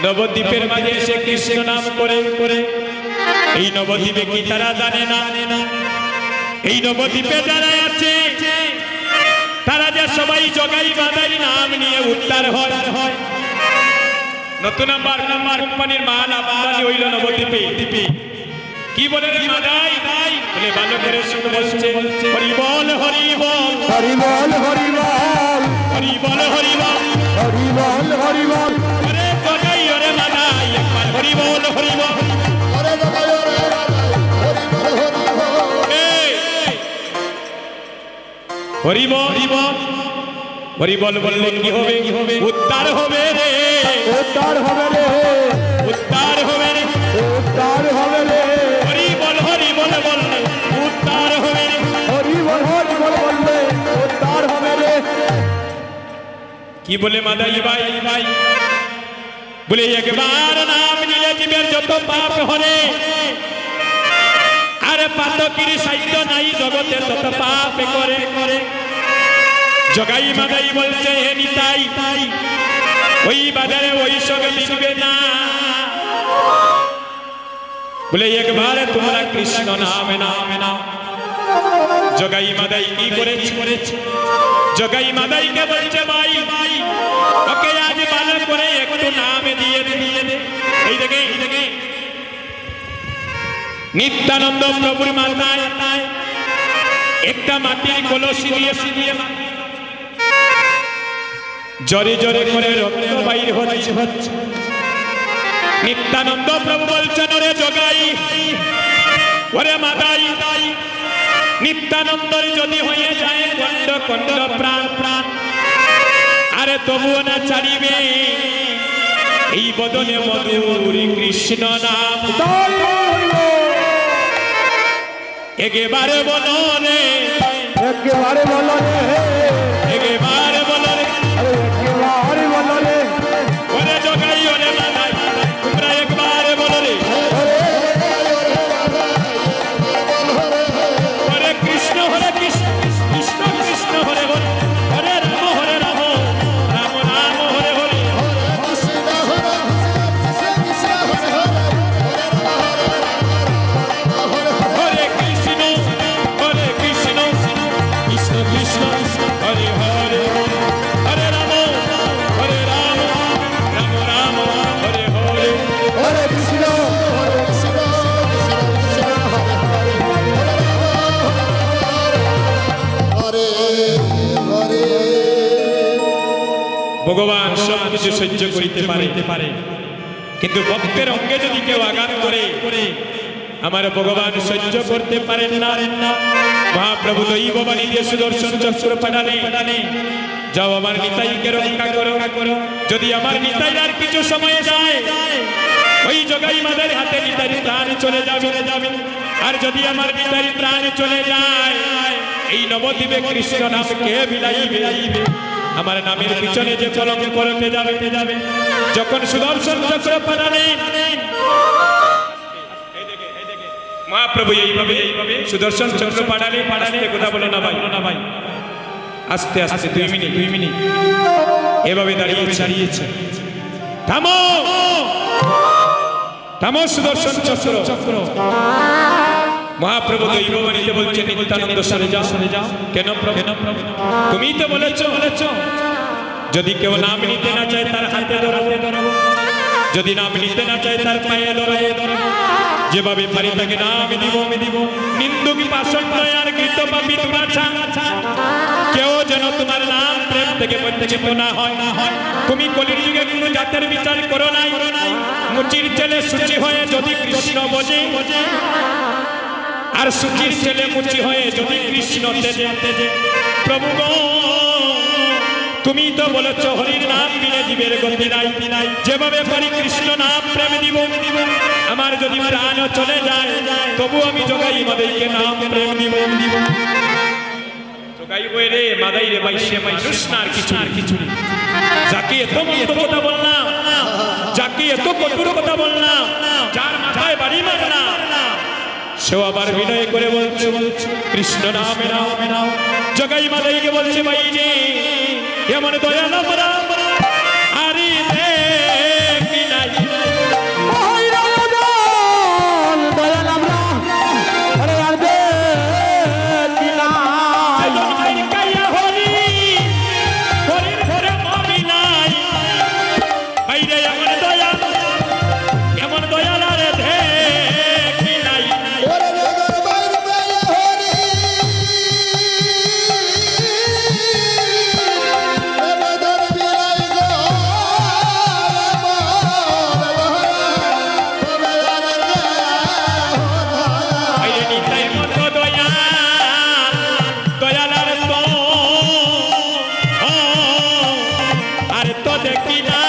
নবদ্বীপের মাঝে এসে কৃষ্ণ নাম করে এই নবদ্বীপে কি তারা জানে না এই নবদ্বীপে যারা আছে তারা যে সবাই জগাই বাদাই নাম নিয়ে উদ্ধার হয় নতুন নাম্বার কোম্পানির মাল আমদানি হইল নবদ্বীপে কি বলে রে মাদাই বলে ভালো করে শুনে বলছে হরি বল হরি বল হরি বল হরি বল হরি বল হরি বল হরি বল হরি বল আরে জগাই ওরে মাদাই একবার হরি বল হরি বল হরে জগাই ওরে মাদাই হরি বল হরি বল হরি বল বললে কি হবে উদ্ধার হবে রে উদ্ধার হবে রে উদ্ধার হবে রে উদ্ধার হবে রে হরি বল বললে উদ্ধার হবে রে হরি বল বললে উদ্ধার হবে রে কি বলে মাদাই ভাই বলে একবার নাম নিলে জীবের যত পাপ হরে আরে পাতকির সাহিত্য নাই জগতে তত পাপ করে জগাই মাদাই বলছে হে নিতাই ওই বাজারে ওই সঙ্গে মিশবে না বলে একবার তোমরা কৃষ্ণ নামে না জগাই মাদাই কি করেছে জগাই মাদাইকে বলছে ভাই ওকে আজ ভালো করে একটু নাম দিয়ে দে এই দেখে নিত্যানন্দ প্রভুর মাথায় একটা মাটির কলসি দিয়ে জরে করে রক্ত বাইর হচ্ছে নিত্যানন্দ প্রভু বলছেন ওরে জগাই ওরে মাদাই নিত্যানন্দর যদি হয়ে যায় খণ্ড প্রাণ আরে তবুও না ছাড়িবে এই বদনে মধুর কৃষ্ণ নাম একেবারে বলো রে একেবারে বলো রে একেবারে বলো রে একেবারে বলো রে ওরে জগাই ওরে মাদাই তোমরা একবারে বলো রে হরে কৃষ্ণ কৃষ্ণ কৃষ্ণ হরে হরে হরে রাম রাম রাম হরে হরে হরে কৃষ্ণ কৃষ্ণ কৃষ্ণ হরে হরে সহ্য করিতে পারে, কিন্তু ভক্তের অঙ্গে যদি কেউ আঘাত করে আমার ভগবান সহ্য করতে পারেন না। মহাপ্রভু দৈব বাণী দিয়ে সুদর্শন চক্র পাঠালে, যাও আমার নিতাইকে রক্ষা করো। যদি আমার নিতাই আর কিছু সময় যায়, ওই জগাই মাদের হাতে নিতাই প্রাণ চলে যাবে। আর যদি আমার নিতাই প্রাণ চলে যায়, এই নবদ্বীপে কৃষ্ণ নাম কে বিলাইবে? আমার নামের পিছনে যে কলঙ্ক করতে যাবে। যখন সুদর্শন চক্র পাঠালেন, মহাপ্রভু এইভাবে সুদর্শন চক্র পাঠালে কথা বলো না ভাই, আস্তে আস্তে 2 মিনিট এভাবে দাঁড়িয়েছে। থামো সুদর্শন চক্র। মহাপ্রভু দৈববাণীতে বলছেন, নিত্যানন্দ সরে যাও। কেন প্রভু? তুমি তো বলেছো যদি কেউ নাম নিতে না চায় তার হাতে ধরাবো, যদি নাম নিতে না চায় তার পায়ে ধরাবো। যেভাবে পারি তাকে নাম দিব। নিন্দুক পাষণ্ড আর কৃত পাপী দুরাছা, কেউ যেন তোমার নাম প্রেম থেকে বঞ্চিত না হয়। তুমি কলির যুগে কোনো জাতের বিচার করো নাই। মুচির ছেলে সূচি হয়ে যদি কৃষ্ণ বোঝে, আর সূচির ছেলে মুচি হয়ে যদি কৃষ্ণ তেজে। প্রভু গো, তুমি তো বলেছ হরির নাম বিনে জীবের গতি নাই। যেভাবে পারি কৃষ্ণ নাম প্রেম দিব। আমার যদি প্রাণ চলে যায়, তবু আমি জগাই মাদাইকে নাম প্রেম দিব। জগাই বই রে মাদাই রে ভাই, সে মানুষ না আর কিছু নেই। যাকে এত মন্দ কথা বললাম, যাকে এত কঠোর কথা বললাম, যার মাথায় বাড়ি মারলাম, সেও আবার বিনয় করে বলছে কৃষ্ণ নামে নাও। জগাই মাদাইকে বলছে, ভাই রে এমন দয়াল আমরা আরে দেখি নাই। দয়াল আমরা আরে আর দেখি নাই। কাইয়া হরির ঘরে মমি নাই। ভাই রে এমন দয়াল আরে দেখি নাই। ওরে নগর বাইরে বাইরে হরি নগর বিলাই গো ভাই রে নিতাই মতো দয়াল আর তো আর তো দেখি না।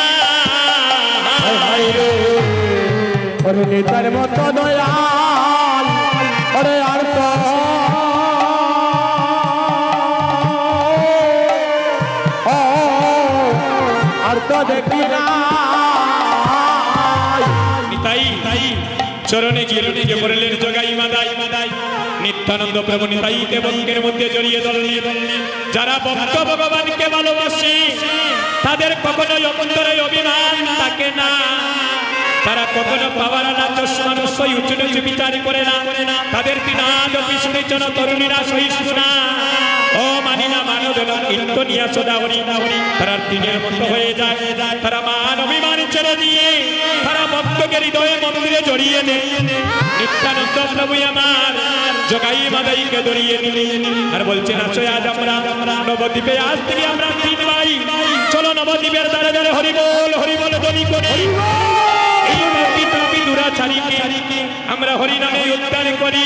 ওরে নেতার মতো দয়াল, ওরে আর তো দেখি না। নিতাই চরণে গিয়ে বললেন, জগাই মাদাই নিত্যানন্দ প্রভু নিতাইকে বঙ্গের মধ্যে জড়িয়ে ধরলেন। যারা ভক্ত ভগবানকে ভালোবাসে, তাদের কখনোই অন্তরে অভিমান থাকে না। তারা কখনো পাওয়ার না চশমানস্যই উঁচু নিচু বিচার করে না। তাদের পিনাদ পিছুনিচন তরুণীরা সহিষ্ণু না। ও মানি না মানব কিন্তু নিয়া সদা হরি। তারা দিনের মতো হয়ে যায়। তারা মান অভিমান ছেড়ে দিয়ে তারা ভক্তকে হৃদয়ে মন্দিরে জড়িয়ে নেয়। নিত্যানন্দ প্রভু আমার জগাই মাদাইকে জড়িয়ে নিলেন আর বলছেন, আসো আজ আমরা নবদ্বীপে, আজ থেকে আমরা 3 ভাই। চলো নবদ্বীপের দ্বারে দ্বারে হরি বল ধ্বনি করি। এই মাটি পাপী দুরাচারীকে আমরা হরি নামে উদ্ধার করি।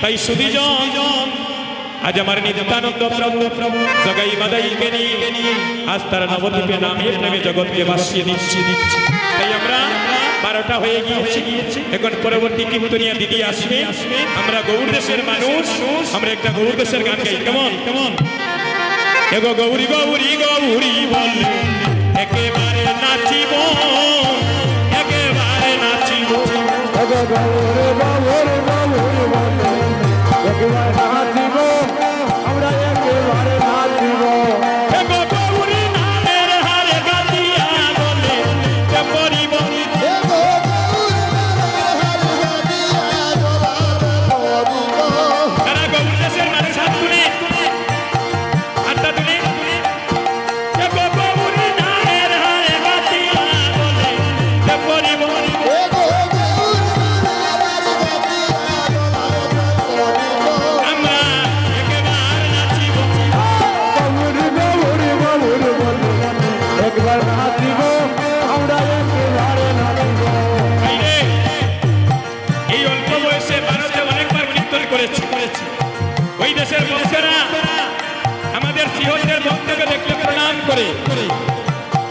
তাই সুধীজন আজ আমার নিত্যানন্দ প্রভু জগাই মাদাইকে নিয়ে আজ তারা নবদ্বীপে নামে প্রেমে জগৎকে ভাসিয়ে দিচ্ছি। তাই আমরা 12টা হয়ে গিয়েছে। এখন পরবর্তী কীর্তনিয়া দিদি আসবে। আমরা গৌর দেশের মানুষ, আমরা একটা গৌর দেশের গান গাই। কেমন এগো গৌরী গৌরী গৌরী বল, একেবারে নাচিব, একেবারে নাচিব। আমরা একেবারে নাচিব। এগো গৌরী নামের হারে গাতিয়া বলে যে পরিব। তারা গৌর দেশের মানুষ হাত তুলে, হাতটা তুলে এগো গৌরী নামের হারে গাতিয়া বলে যে পরিব।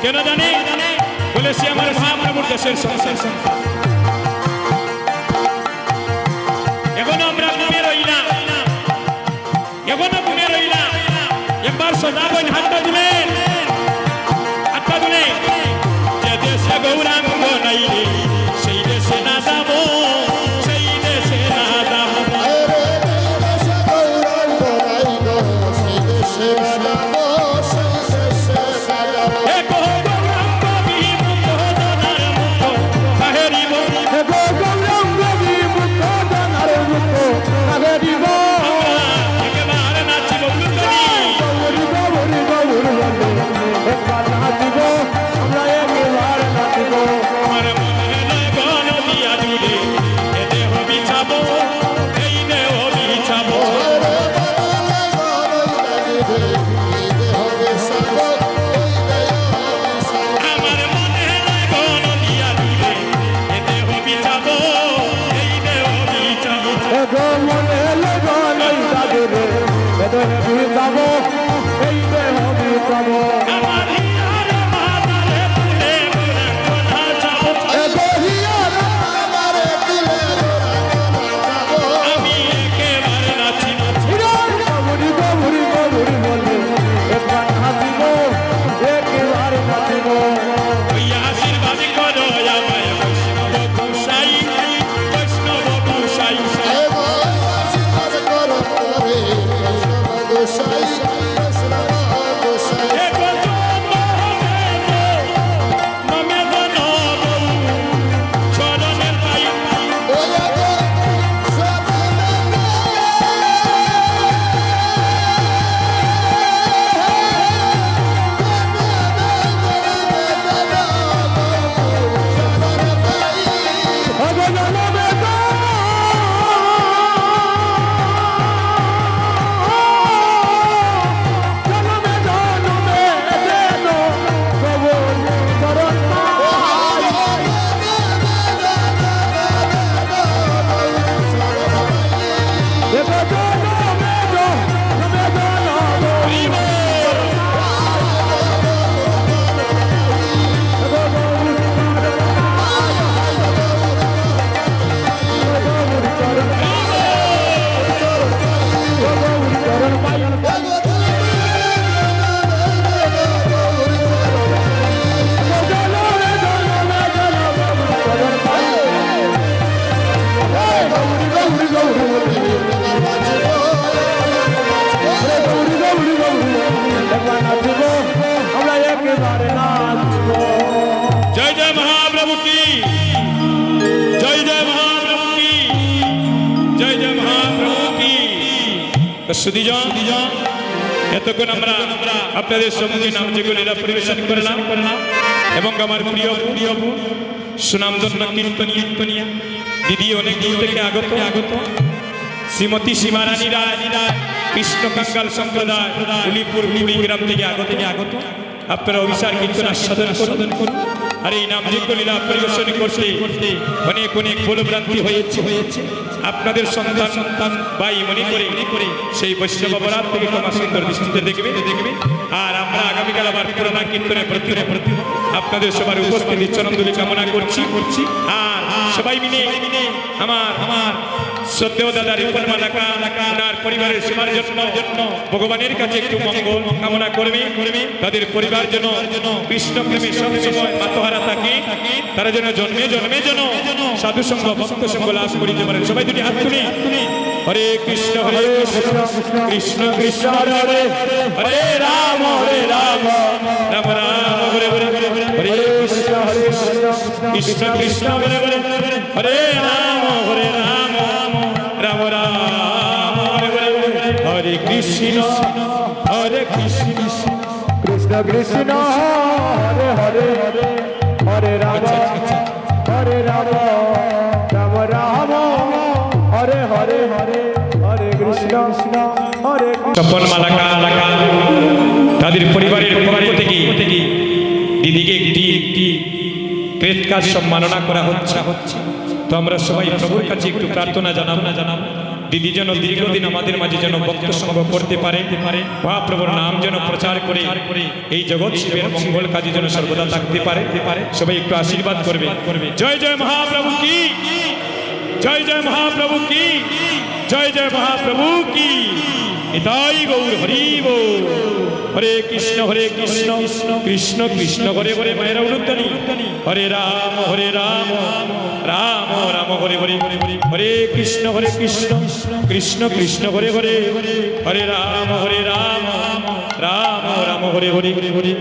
কেন জানে বলে সে আমার মহাপ্রভুর দেশের সংসার এখনো আমরা ঘুমে রইলাম এখনো ঘুমে রইলাম একবার সদাগণ হাতটা দিলেন যে দেশে গৌরাঙ্গ নাই রে সেই দেশে না যাবো সেই দেশে না যাবো এ কহ গৌরাঙ্গ বিমুখ জনার মুখ কাহেরিব একেবার নাচিব কুতনি আমার মনে লগন দিয়া জুড়ে এ দেহ বিছাবো এই দেহ বিছাবো আমার মনে লগন দিয়া জুড়ে এ দেহ বিছাবো এই দেহ বিছাবো আমার হিয়ার মাতারে তুলে গৌরাঙ্গ নাচাবো আমি একেবারে নাচি ওই আশীর্বাদ করো আমায় বৈষ্ণব গোসাই বৈষ্ণব গোসাই এ গজব নমে জনব চরণের পাই জয় জয় মহাপ্রভু কি জয় জয় মহাপ্রভু কি জয় জয় মহাপ্রভু কি সুধীজন এতক্ষণ আমরা আপনাদের সম্মুখে নাম যেগুলো পরিবেশন করলাম এবং আমার প্রিয় সুনামধন্য কীর্তনিয়া দিদি অনেক দূর থেকে আগত শ্রীমতী সীমারানী রায় কৃষ্ণ কাঙ্গাল সম্প্রদায় উলিপুর কুড়িগ্রাম থেকে আগত আপনারা অভিসার কীর্তন আস্বাদন করুন আর এই নাম যজ্ঞ লীলা পরিবেশন করতে অনেক ভুলভ্রান্তি হয়েছে আপনাদের সন্তান ভাই মনে করে সেই বৈষ্ণব অপরাধ থেকে ক্ষমা সুন্দর দৃষ্টিতে দেখবে আর আমরা আগামীকাল আবার পুরানা কীর্তনে প্রতি আপনাদের সবার উপস্থিতি চরণধুলি কামনা করছি আর সবাই মিলে আমার শ্রদ্ধেয় দাদা রিপন মালাকা ওনার পরিবারের সেবার জন্য ভগবানের কাছে একটু মঙ্গল কামনা করবে তাদের পরিবার যেন কৃষ্ণ প্রেমে সবসময় মাতহারা থাকে তারা যেন জন্মে যেন সাধু সঙ্গ ভক্ত সঙ্গ লাভ করিতে পারেন সবাই দুটি হাত তুলি হরে কৃষ্ণ কৃষ্ণ কৃষ্ণ হরে হরে হরে রাম রাম রাম হরে হরে হরে কৃষ্ণ কৃষ্ণ কৃষ্ণ হরে হরে হরে রাম রাম রাম হরে হরে হরে কৃষ্ণ কৃষ্ণ কৃষ্ণ হরে হরে হরে রাম হরে রাম রাম রাম হরে হরে হরে কৃষ্ণ হরে স্বপন মালাকা তাদের পরিবারের পক্ষ থেকে দিদিকে একটি পেট কাজ সম্মাননা করা হচ্ছে তো আমরা সবাই প্রভুর কাছে একটু প্রার্থনা জানাবো দিদি যেন দীর্ঘদিন আমাদের মাঝে যেন ভক্ত সঙ্গ করতে পারে মহাপ্রভুর নাম যেন প্রচার করে এই জগৎ শিবের মঙ্গল কাজে যেন সর্বদা থাকতে পারে সবাই একটু আশীর্বাদ করবে জয় জয় মহাপ্রভু কি জয় জয় মহাপ্রভু কি জয় জয় মহাপ্রভু কি নিতাই গৌর হরি বল হরে কৃষ্ণ কৃষ্ণ কৃষ্ণ হরে হরে মায়ের উদ্দানি হরে রাম রাম রাম হরে হরে হরে কৃষ্ণ কৃষ্ণ কৃষ্ণ হরে হরে হরে রাম রাম রাম হরে হরে